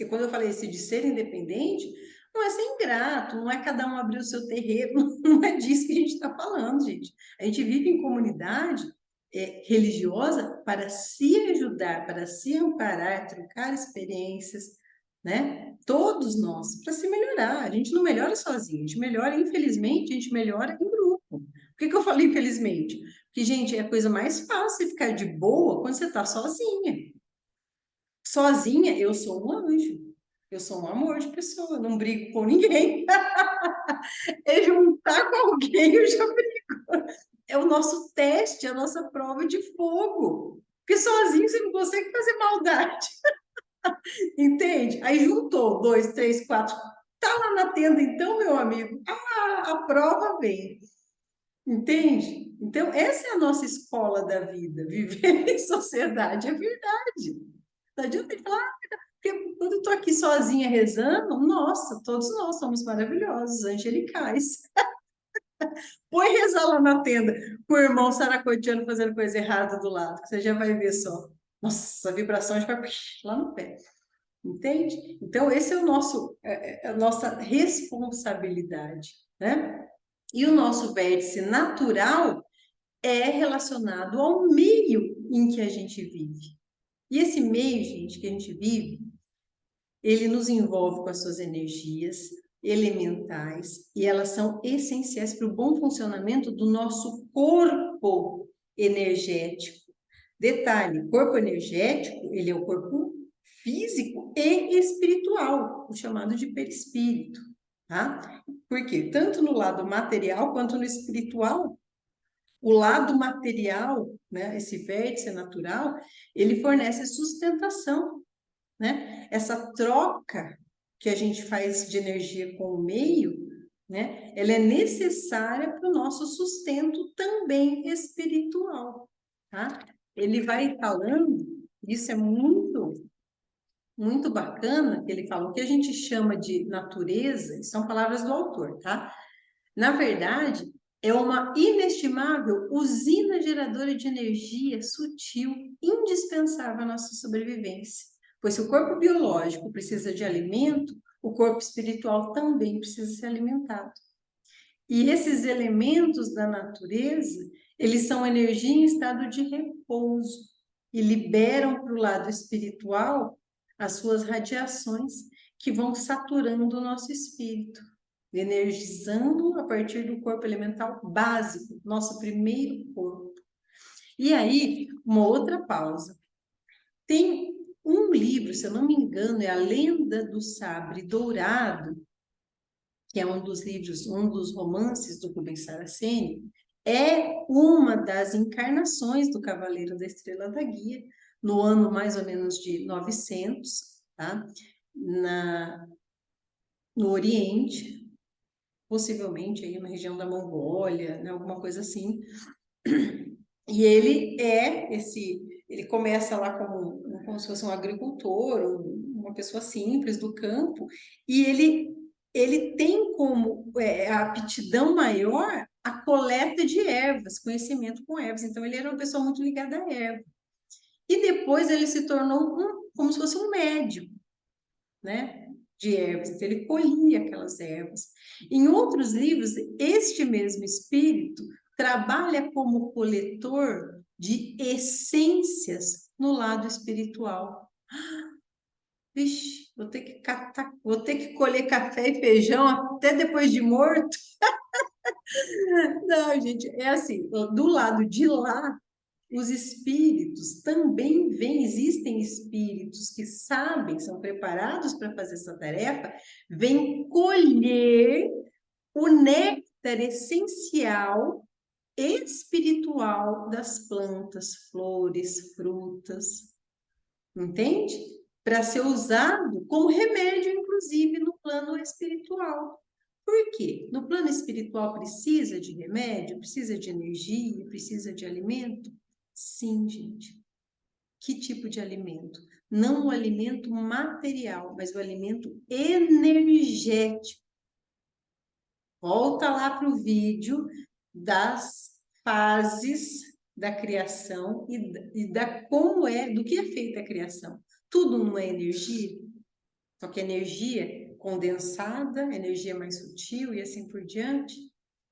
S1: Quando eu falei de ser independente, não é ser ingrato, não é cada um abrir o seu terreiro, não é disso que a gente está falando, gente. A gente vive em comunidade religiosa para se ajudar, para se amparar, trocar experiências, né? Todos nós, para se melhorar. A gente não melhora sozinho, a gente melhora, infelizmente, a gente melhora em grupo. Por que eu falei infelizmente? Porque, gente, é a coisa mais fácil ficar de boa quando você está sozinha. Sozinha, eu sou um anjo. Eu sou um amor de pessoa, eu não brigo com ninguém. É juntar com alguém, eu já brigo. É o nosso teste, a nossa prova de fogo. Porque sozinho você não consegue fazer maldade. Entende? Aí juntou dois, três, quatro. Tá lá na tenda, então, meu amigo. A prova vem. Entende? Então, essa é a nossa escola da vida. Viver em sociedade é verdade. Não adianta ele falar, porque quando eu tô aqui sozinha rezando, nossa, todos nós somos maravilhosos, angelicais. Põe rezar lá na tenda, com o irmão saracoteano fazendo coisa errada do lado, que você já vai ver só. Nossa, a vibração já vai lá no pé. Entende? Então, esse é o nosso, a nossa responsabilidade, né? E o nosso vértice natural é relacionado ao meio em que a gente vive. E esse meio, gente, que a gente vive, ele nos envolve com as suas energias elementais e elas são essenciais para o bom funcionamento do nosso corpo energético. Detalhe, corpo energético, ele é o corpo físico e espiritual, o chamado de perispírito, tá? Porque tanto no lado material quanto no espiritual, o lado material, né, esse vértice natural, ele fornece sustentação, né? Essa troca que a gente faz de energia com o meio, né? Ela é necessária para o nosso sustento também espiritual, tá? Ele vai falando, isso é muito bacana, que ele fala, o que a gente chama de natureza, são palavras do autor, tá? Na verdade, é uma inestimável usina geradora de energia sutil, indispensável à nossa sobrevivência. Pois se o corpo biológico precisa de alimento, o corpo espiritual também precisa ser alimentado. E esses elementos da natureza, eles são energia em estado de repouso e liberam para o lado espiritual as suas radiações que vão saturando o nosso espírito, energizando a partir do corpo elemental básico, nosso primeiro corpo. E aí, uma outra pausa. Tem um livro, se eu não me engano, é A Lenda do Sabre Dourado, que é um dos livros, um dos romances do Rubens Saraceni, é uma das encarnações do Cavaleiro da Estrela da Guia, no ano mais ou menos de 900, tá? No Oriente, possivelmente aí na região da Mongólia, né, alguma coisa assim. E ele começa lá como se fosse um agricultor, uma pessoa simples do campo, e ele tem como a aptidão maior a coleta de ervas, conhecimento com ervas. Então, ele era uma pessoa muito ligada à erva. E depois ele se tornou como se fosse um médico, né? De ervas. Então, ele colhia aquelas ervas. Em outros livros, este mesmo espírito trabalha como coletor de essências no lado espiritual. Vixe, vou ter que colher café e feijão até depois de morto. Não, gente, é assim, do lado de lá, os espíritos também vêm, existem espíritos que sabem, são preparados para fazer essa tarefa, vêm colher o néctar essencial espiritual das plantas, flores, frutas, entende? Para ser usado como remédio, inclusive, no plano espiritual. Por quê? No plano espiritual precisa de remédio, precisa de energia, precisa de alimento? Sim, gente. Que tipo de alimento? Não o alimento material, mas o alimento energético. Volta lá para o vídeo das fases da criação e da como do que é feita a criação. Tudo não é energia, só que energia condensada, energia mais sutil e assim por diante.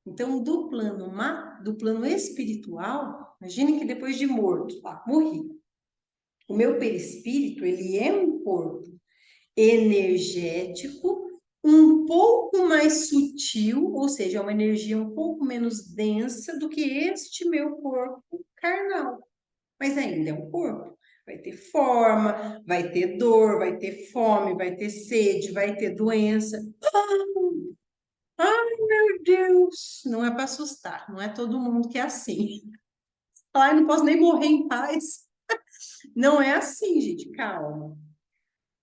S1: Então, do plano espiritual, imagine que depois de morto, morri. O meu perispírito, ele é um corpo energético, um pouco mais sutil, ou seja, uma energia um pouco menos densa do que este meu corpo carnal. Mas ainda é um corpo. Vai ter forma, vai ter dor, vai ter fome, vai ter sede, vai ter doença. Ai, meu Deus! Não é para assustar, não é todo mundo que é assim. Ai, não posso nem morrer em paz. Não é assim, gente, calma.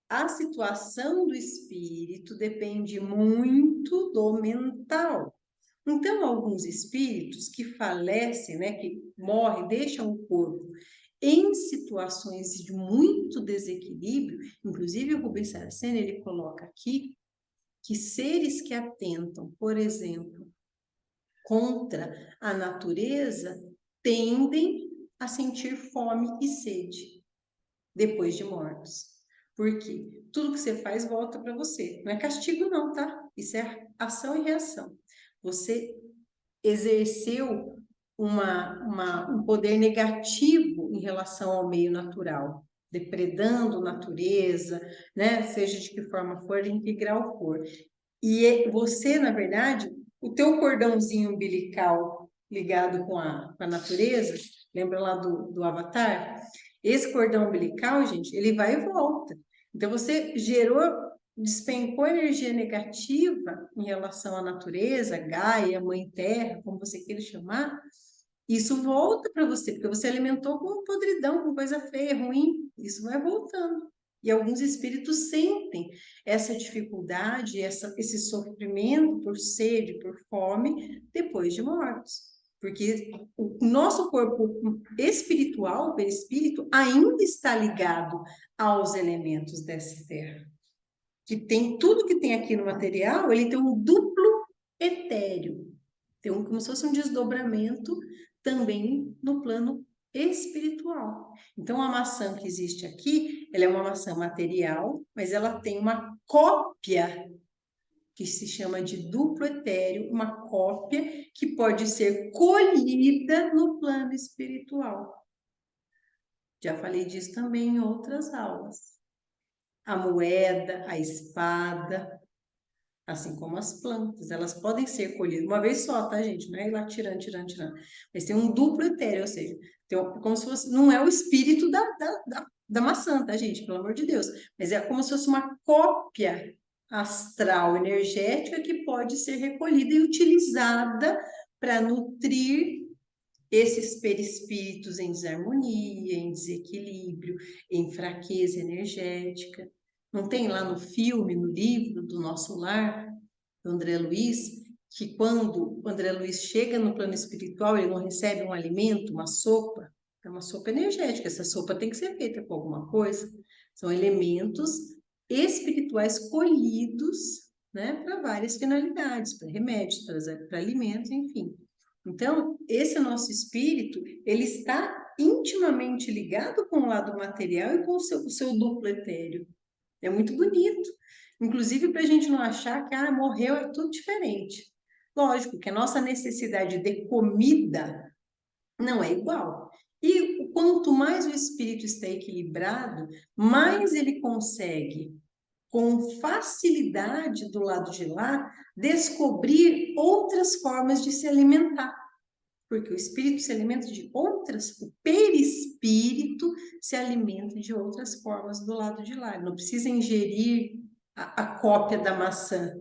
S1: A situação do espírito depende muito do mental. Então, alguns espíritos que falecem, né, que morrem, deixam o corpo em situações de muito desequilíbrio, inclusive o Rubens Saraceni, ele coloca aqui que seres que atentam, por exemplo, contra a natureza tendem a sentir fome e sede depois de mortos. Por quê? Tudo que você faz volta para você. Não é castigo não, tá? Isso é ação e reação. Você exerceu um poder negativo em relação ao meio natural, depredando natureza, né? Seja de que forma for, em que grau for. E você, na verdade, o teu cordãozinho umbilical ligado com a natureza, lembra lá do Avatar? Esse cordão umbilical, gente, ele vai e volta. Então, você despencou energia negativa em relação à natureza, Gaia, Mãe Terra, como você queira chamar, isso volta para você, porque você alimentou com podridão, com coisa feia, ruim, isso vai voltando. E alguns espíritos sentem essa dificuldade, esse sofrimento por sede, por fome, depois de mortos. Porque o nosso corpo espiritual, o perispírito, ainda está ligado aos elementos dessa terra. Que tem tudo que tem aqui no material, ele tem um duplo etéreo. Tem como se fosse um desdobramento também no plano espiritual. Então, a maçã que existe aqui, ela é uma maçã material, mas ela tem uma cópia que se chama de duplo etéreo, uma cópia que pode ser colhida no plano espiritual. Já falei disso também em outras aulas. A moeda, a espada, assim como as plantas, elas podem ser colhidas uma vez só, tá, gente? Não é ir lá tirando, tirando, tirando. Mas tem um duplo etéreo, ou seja, como se fosse, não é o espírito da maçã, tá, gente? Pelo amor de Deus. Mas é como se fosse uma cópia astral, energética, que pode ser recolhida e utilizada para nutrir esses perispíritos em desarmonia, em desequilíbrio, em fraqueza energética. Não tem lá no filme, no livro do Nosso Lar, do André Luiz, que quando o André Luiz chega no plano espiritual, ele não recebe um alimento, uma sopa, é uma sopa energética, essa sopa tem que ser feita com alguma coisa. São elementos espirituais colhidos, né, para várias finalidades, para remédios, para alimentos, enfim. Então, esse nosso espírito, ele está intimamente ligado com o lado material e com o seu duplo etéreo. É muito bonito. Inclusive, para a gente não achar que morreu, é tudo diferente. Lógico que a nossa necessidade de comida não é igual. E quanto mais o espírito está equilibrado, mais ele consegue, com facilidade do lado de lá, descobrir outras formas de se alimentar. Porque o espírito se alimenta de outras, o perispírito se alimenta de outras formas do lado de lá. Ele não precisa ingerir a cópia da maçã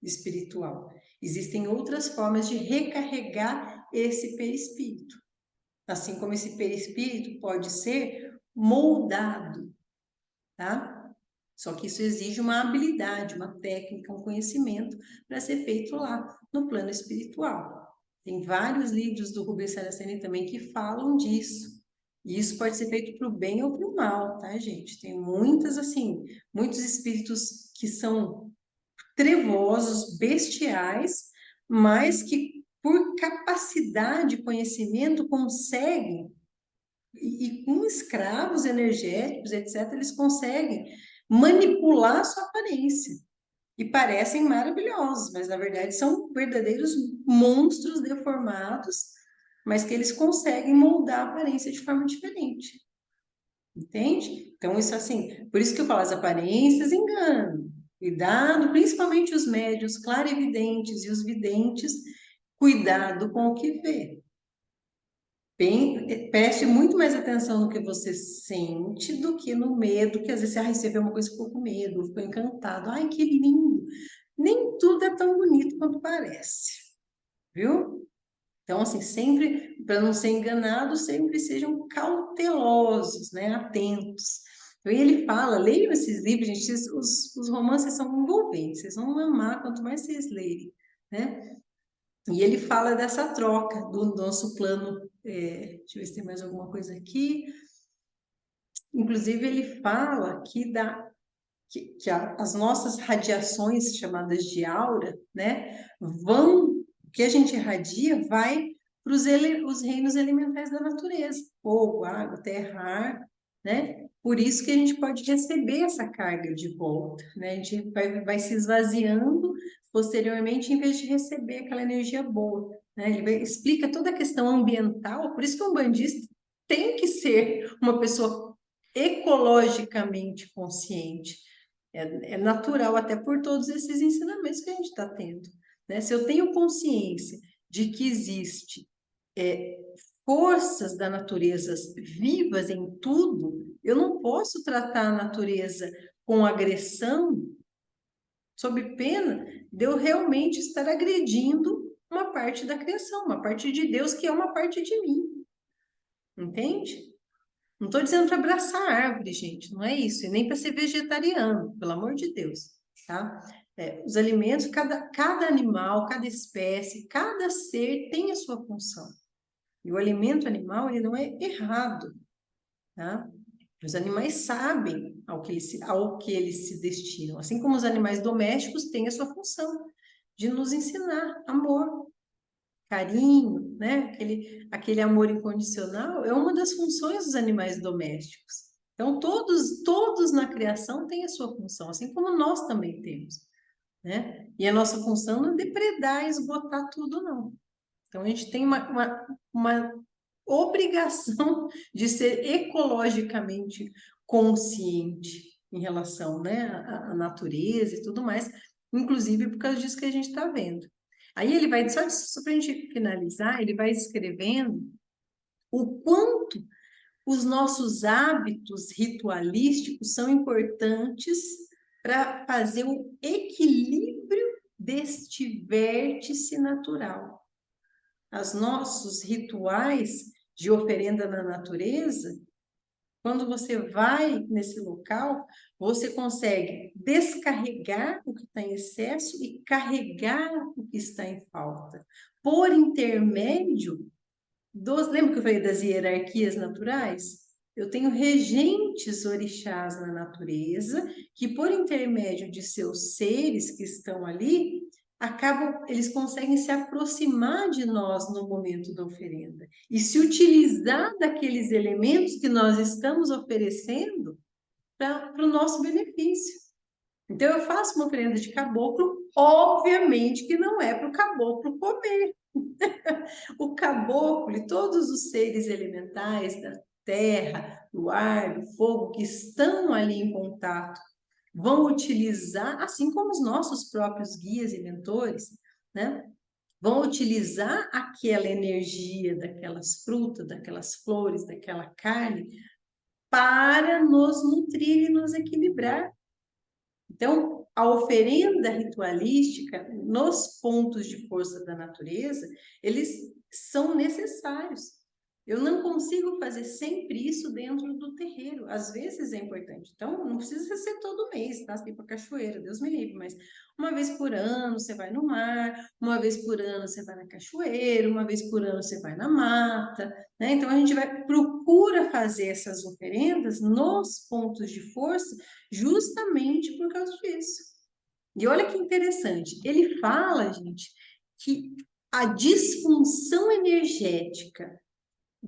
S1: espiritual. Existem outras formas de recarregar esse perispírito. Assim como esse perispírito pode ser moldado, tá? Só que isso exige uma habilidade, uma técnica, um conhecimento para ser feito lá no plano espiritual. Tem vários livros do Rubens Saraceni também que falam disso. E isso pode ser feito para o bem ou para o mal, tá, gente? Tem muitos espíritos que são trevosos, bestiais, mas que por capacidade, conhecimento, conseguem, e com escravos energéticos, etc., eles conseguem manipular a sua aparência. E parecem maravilhosos, mas na verdade são verdadeiros monstros deformados, mas que eles conseguem moldar a aparência de forma diferente. Entende? Então, isso assim, por isso que eu falo, as aparências enganam. Cuidado, principalmente os médios clarividentes e os videntes, cuidado com o que vê. Preste muito mais atenção no que você sente do que no medo, que às vezes você vê uma coisa e ficou com medo, ficou encantado. Ai, que lindo! Nem tudo é tão bonito quanto parece, viu? Então, assim, sempre, para não ser enganado, sempre sejam cautelosos, né? Atentos. Então, e ele fala, leiam esses livros, gente, os romances são envolventes, vocês vão amar quanto mais vocês lerem, né? E ele fala dessa troca do nosso plano. Deixa eu ver se tem mais alguma coisa aqui. Inclusive, ele fala que as nossas radiações, chamadas de aura, né, vão, que a gente irradia vai para os reinos elementais da natureza, fogo, água, terra, ar, né? Por isso que a gente pode receber essa carga de volta, né? A gente vai se esvaziando posteriormente em vez de receber aquela energia boa, né? Explica toda a questão ambiental, por isso que um bandista tem que ser uma pessoa ecologicamente consciente. É natural, até por todos esses ensinamentos que a gente está tendo, né? Se eu tenho consciência de que existe forças da natureza vivas em tudo, eu não posso tratar a natureza com agressão, sob pena de eu realmente estar agredindo uma parte da criação, uma parte de Deus que é uma parte de mim. Entende? Não estou dizendo para abraçar árvore, gente, não é isso, e nem para ser vegetariano, pelo amor de Deus, tá? Os alimentos, cada animal, cada espécie, cada ser tem a sua função. E o alimento animal, ele não é errado, tá? Os animais sabem ao que eles se destinam, assim como os animais domésticos têm a sua função de nos ensinar amor, carinho, né? Aquele amor incondicional é uma das funções dos animais domésticos. Então, todos na criação têm a sua função, assim como nós também temos, né? E a nossa função não é depredar e esgotar tudo, não. Então, a gente tem uma obrigação de ser ecologicamente consciente em relação, né, à natureza e tudo mais, inclusive por causa disso que a gente está vendo. Aí ele vai, só para a gente finalizar, ele vai escrevendo o quanto os nossos hábitos ritualísticos são importantes para fazer o equilíbrio deste vértice natural. Os nossos rituais de oferenda na natureza, quando você vai nesse local, você consegue descarregar o que está em excesso e carregar o que está em falta. Por intermédio lembra que eu falei das hierarquias naturais? Eu tenho regentes orixás na natureza, que por intermédio de seus seres que estão ali, eles conseguem se aproximar de nós no momento da oferenda e se utilizar daqueles elementos que nós estamos oferecendo para o nosso benefício. Então, eu faço uma oferenda de caboclo, obviamente que não é para o caboclo comer. O caboclo e todos os seres elementais da terra, do ar, do fogo, que estão ali em contato, vão utilizar, assim como os nossos próprios guias e mentores, né? Vão utilizar aquela energia daquelas frutas, daquelas flores, daquela carne, para nos nutrir e nos equilibrar. Então, a oferenda ritualística, nos pontos de força da natureza, eles são necessários. Eu não consigo fazer sempre isso dentro do terreiro. Às vezes é importante. Então, não precisa ser todo mês, tá? Você tem para cachoeira, Deus me livre, mas uma vez por ano você vai no mar, uma vez por ano você vai na cachoeira, uma vez por ano você vai na mata, né? Então, a gente procura fazer essas oferendas nos pontos de força justamente por causa disso. E olha que interessante, ele fala, gente, que a disfunção energética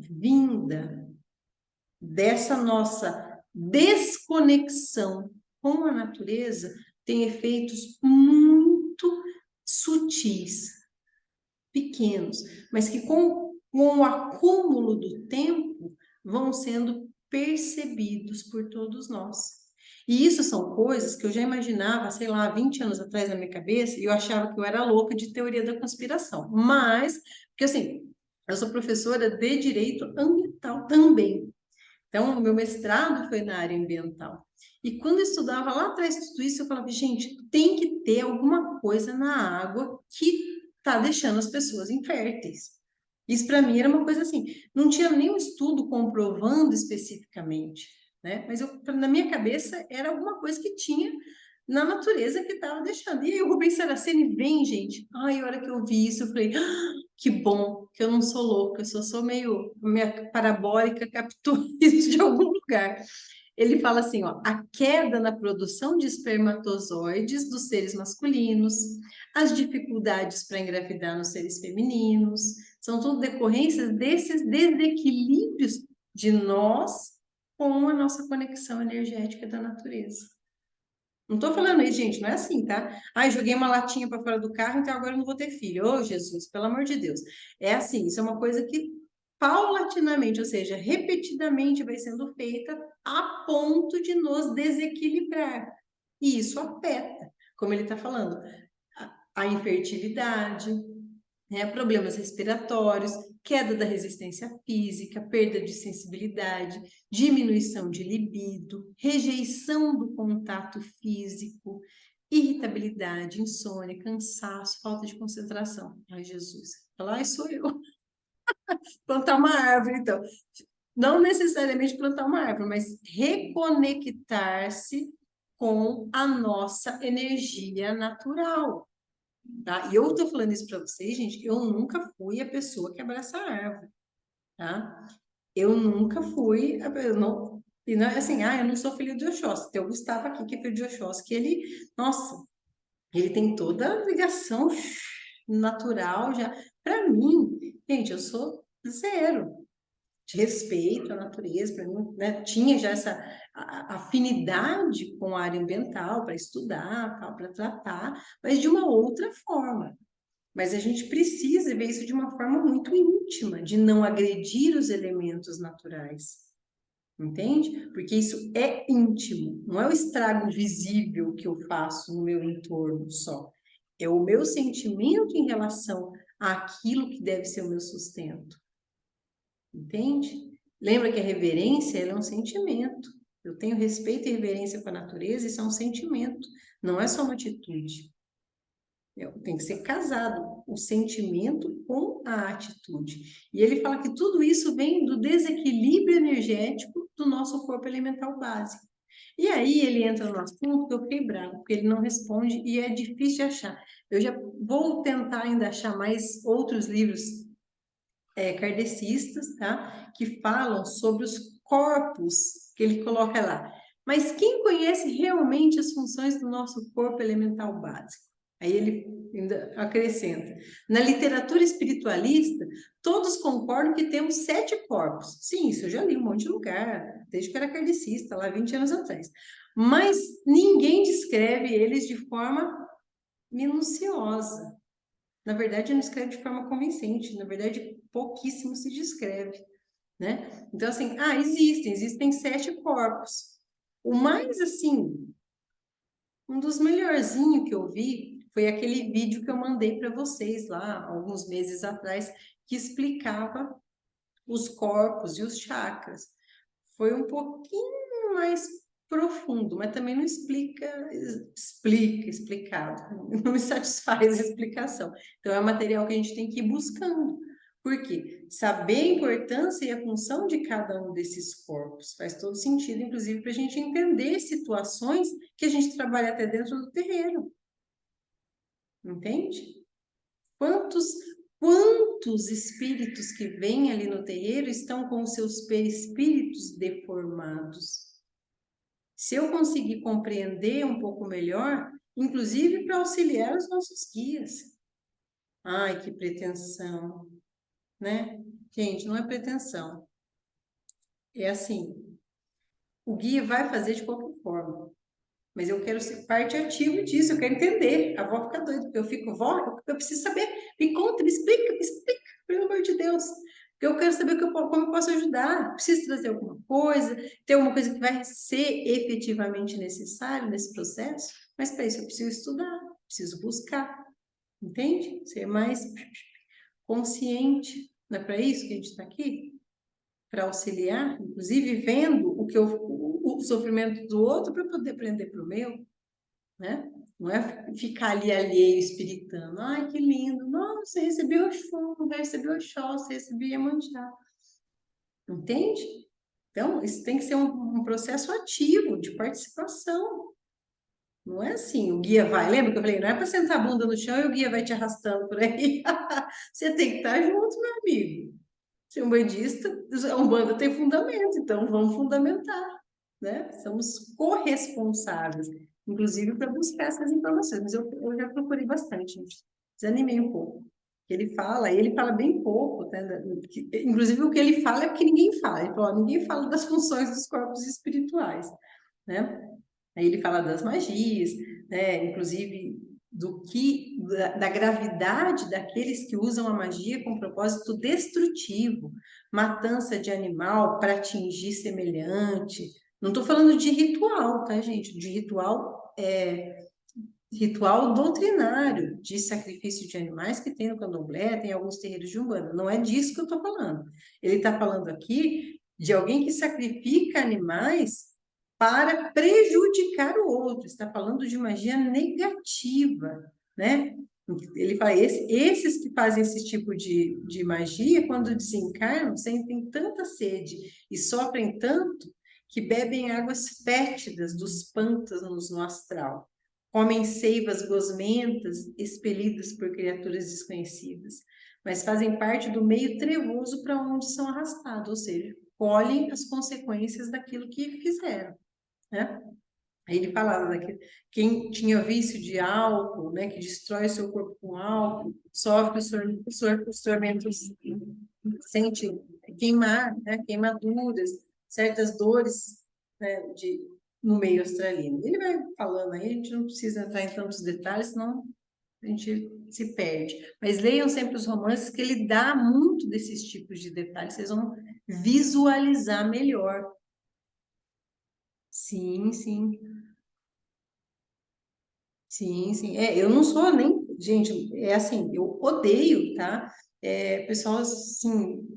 S1: vinda dessa nossa desconexão com a natureza tem efeitos muito sutis, pequenos, mas que com o acúmulo do tempo vão sendo percebidos por todos nós. E isso são coisas que eu já imaginava, sei lá, 20 anos atrás na minha cabeça, e eu achava que eu era louca de teoria da conspiração. Mas, porque assim, eu sou professora de direito ambiental também. Então, o meu mestrado foi na área ambiental. E quando eu estudava lá atrás tudo isso, eu falava, gente, tem que ter alguma coisa na água que está deixando as pessoas inférteis. Isso para mim era uma coisa assim, não tinha nenhum estudo comprovando especificamente, né? Mas na minha cabeça era alguma coisa que tinha na natureza que estava deixando. E aí o Rubens Saraceni vem, gente. Ai, a hora que eu vi isso, eu falei, que bom que eu não sou louca, eu só sou minha parabólica captou isso de algum lugar. Ele fala assim, ó, a queda na produção de espermatozoides dos seres masculinos, as dificuldades para engravidar nos seres femininos, são tudo decorrências desses desequilíbrios de nós com a nossa conexão energética da natureza. Não estou falando isso, gente, não é assim, tá? Ai, joguei uma latinha para fora do carro, então agora eu não vou ter filho. Ô, Jesus, pelo amor de Deus. É assim, isso é uma coisa que paulatinamente, ou seja, repetidamente vai sendo feita a ponto de nos desequilibrar. E isso afeta, como ele está falando, a infertilidade, né, problemas respiratórios, queda da resistência física, perda de sensibilidade, diminuição de libido, rejeição do contato físico, irritabilidade, insônia, cansaço, falta de concentração. Ai, Jesus. Ai, sou eu. Plantar uma árvore, então. Não necessariamente plantar uma árvore, mas reconectar-se com a nossa energia natural. Tá? E eu tô falando isso para vocês, gente, eu nunca fui a pessoa que abraça a árvore, tá? Eu nunca fui, eu não, e não é assim, eu não sou filho de Oxóssi. Tem o Gustavo aqui, que é filho de Oxóssi, que ele, nossa, ele tem toda a ligação natural já. Para mim, gente, eu sou zero de respeito à natureza, para mim, né, tinha já essa afinidade com a área ambiental para estudar, para tratar, mas de uma outra forma. Mas a gente precisa ver isso de uma forma muito íntima, de não agredir os elementos naturais. Entende? Porque isso é íntimo, não é o estrago visível que eu faço no meu entorno só. É o meu sentimento em relação àquilo que deve ser o meu sustento. Entende? Lembra que a reverência ela é um sentimento. Eu tenho respeito e reverência com a natureza, isso é um sentimento, não é só uma atitude. Tem que ser casado o sentimento com a atitude. E ele fala que tudo isso vem do desequilíbrio energético do nosso corpo elemental básico. E aí ele entra no assunto que eu fiquei bravo, porque ele não responde e é difícil de achar. Eu já vou tentar ainda achar mais outros livros kardecistas, tá? Que falam sobre os corpos que ele coloca lá. Mas quem conhece realmente as funções do nosso corpo elemental básico? Aí ele ainda acrescenta. Na literatura espiritualista, todos concordam que temos 7 corpos. Sim, isso eu já li um monte de lugar, desde que era kardecista, lá 20 anos atrás. Mas ninguém descreve eles de forma minuciosa. Na verdade, não escreve de forma convincente. Na verdade, pouquíssimo se descreve, né? Então, assim, existem 7 corpos. O mais, assim, um dos melhorzinhos que eu vi foi aquele vídeo que eu mandei para vocês lá, alguns meses atrás, que explicava os corpos e os chakras. Foi um pouquinho mais profundo, mas também não explicado. Não me satisfaz a explicação. Então, é um material que a gente tem que ir buscando. Por quê? Saber a importância e a função de cada um desses corpos faz todo sentido, inclusive, para a gente entender situações que a gente trabalha até dentro do terreiro. Entende? Quantos espíritos que vêm ali no terreiro estão com os seus perispíritos deformados? Se eu conseguir compreender um pouco melhor, inclusive para auxiliar os nossos guias. Ai, que pretensão, né? Gente, não é pretensão. É assim, o guia vai fazer de qualquer forma. Mas eu quero ser parte ativa disso, eu quero entender. A avó fica doida, porque eu fico, vó, eu preciso saber. Me conta, me explica, pelo amor de Deus. Porque eu quero saber como eu posso ajudar. Preciso trazer alguma coisa, ter alguma coisa que vai ser efetivamente necessário nesse processo. Mas para isso eu preciso estudar, preciso buscar. Entende? Ser mais consciente. Não é para isso que a gente está aqui? Para auxiliar, inclusive vendo o sofrimento do outro para poder aprender para o meu, né? Não é ficar ali alheio, espiritando. Ai, que lindo! Nossa, recebi o Oxum, recebi o Oxóssi, recebi Iemanjá. Entende? Então, isso tem que ser um processo ativo, de participação. Não é assim, o guia vai. Lembra que eu falei, não é para sentar a bunda no chão e o guia vai te arrastando por aí. Você tem que estar junto, meu amigo. Ser um bandista, a Umbanda tem fundamento, então vamos fundamentar. né? Somos corresponsáveis, inclusive para buscar essas informações. Mas eu já procurei bastante, gente. Desanimei um pouco. Ele fala bem pouco, né? Inclusive o que ele fala é o que ninguém fala. Ele fala, ninguém fala das funções dos corpos espirituais, né? Aí ele fala das magias, né? Inclusive da gravidade daqueles que usam a magia com propósito destrutivo, matança de animal para atingir semelhante. Não estou falando de ritual, tá, gente? De ritual doutrinário de sacrifício de animais que tem no candomblé, tem alguns terreiros de umbanda. Não é disso que eu estou falando. Ele está falando aqui de alguém que sacrifica animais para prejudicar o outro. Está falando de magia negativa, né? Ele fala, esses que fazem esse tipo de magia, quando desencarnam, sentem tanta sede e sofrem tanto que bebem águas fétidas dos pântanos no astral. Comem seivas gosmentas expelidas por criaturas desconhecidas, mas fazem parte do meio trevoso para onde são arrastados, ou seja, colhem as consequências daquilo que fizeram, né? Aí ele falava que quem tinha vício de álcool, né, que destrói o seu corpo com álcool, sofre os tormentos, sente né, queimaduras, certas dores, né, no meio australiano. Ele vai falando aí, a gente não precisa entrar em tantos detalhes, senão a gente se perde. Mas leiam sempre os romances, que ele dá muito desses tipos de detalhes, vocês vão visualizar melhor. Sim, sim. Sim, sim. Eu não sou nem. Gente, é assim, eu odeio, tá? Pessoal, assim,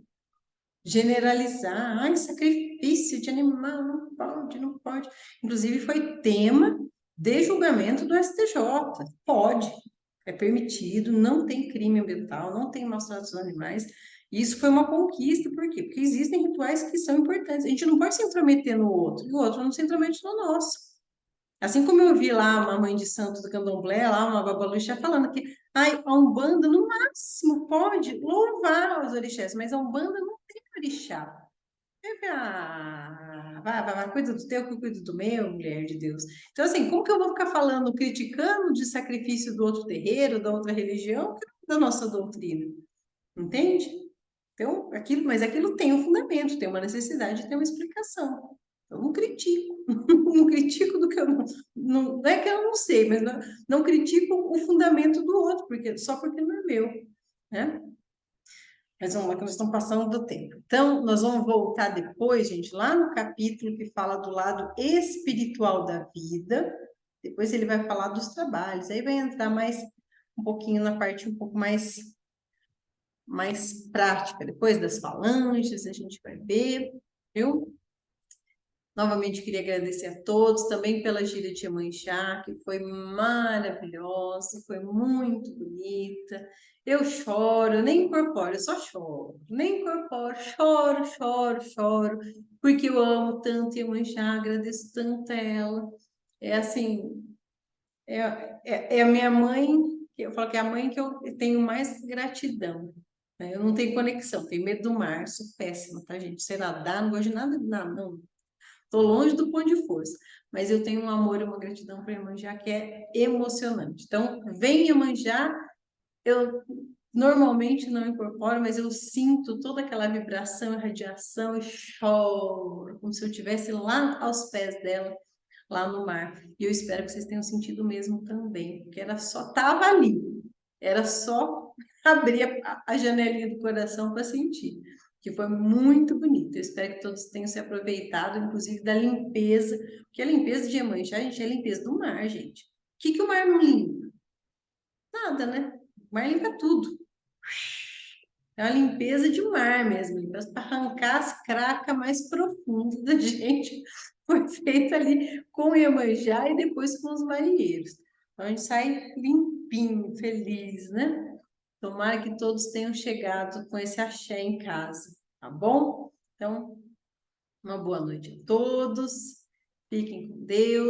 S1: generalizar. Ai, sacrifício de animal, não pode, não pode. Inclusive, foi tema de julgamento do STJ. Pode, é permitido, não tem crime ambiental, não tem maus-tratos aos animais. Isso foi uma conquista, por quê? Porque existem rituais que são importantes. A gente não pode se intrometer no outro, e o outro não se intromete no nosso. Assim como eu vi lá uma mãe de santo do candomblé, lá uma babaluxa falando que ai, a Umbanda no máximo pode louvar os orixás, mas a Umbanda não tem orixá. Eu falei, vai, cuida do teu, que eu cuido do meu, mulher de Deus. Então, assim, como que eu vou ficar falando, criticando de sacrifício do outro terreiro, da outra religião, que não é da nossa doutrina? Entende? Então, mas aquilo tem um fundamento, tem uma necessidade, tem uma explicação. Eu não critico, não critico do que eu não é que eu não sei, mas não critico o fundamento do outro, só porque não é meu, né? Mas vamos lá, que nós estamos passando do tempo. Então, nós vamos voltar depois, gente, lá no capítulo que fala do lado espiritual da vida. Depois ele vai falar dos trabalhos, aí vai entrar mais um pouquinho na parte um pouco mais prática. Depois das falanges, a gente vai ver, viu? Novamente, queria agradecer a todos, também pela gira de Iemanjá, que foi maravilhosa, foi muito bonita. Eu choro, nem incorporo, eu só choro. Nem incorporo, choro, choro, choro, porque eu amo tanto Iemanjá, agradeço tanto a ela. É assim, é a minha mãe, que eu falo que é a mãe que eu tenho mais gratidão, né? Eu não tenho conexão, tenho medo do mar, sou péssima, tá, gente? Sei nadar, não gosto de nada, nada, não. Tô longe do ponto de força, mas eu tenho um amor e uma gratidão para Iemanjá que é emocionante. Então, vem Iemanjá, eu normalmente não incorporo, mas eu sinto toda aquela vibração e radiação e choro, como se eu estivesse lá aos pés dela, lá no mar. E eu espero que vocês tenham sentido mesmo também, porque tava ali, era só abrir a janelinha do coração para sentir, que foi muito bonito. Eu espero que todos tenham se aproveitado, inclusive da limpeza, porque a limpeza de Iemanjá, gente, é a limpeza do mar, gente. O que o mar não limpa? Nada, né? O mar limpa tudo. É uma limpeza de mar mesmo, limpeza para arrancar as cracas mais profundas da gente. Foi feita ali com o Iemanjá e depois com os marinheiros. Então a gente sai limpinho, feliz, né? Tomara que todos tenham chegado com esse axé em casa, tá bom? Então, uma boa noite a todos. Fiquem com Deus.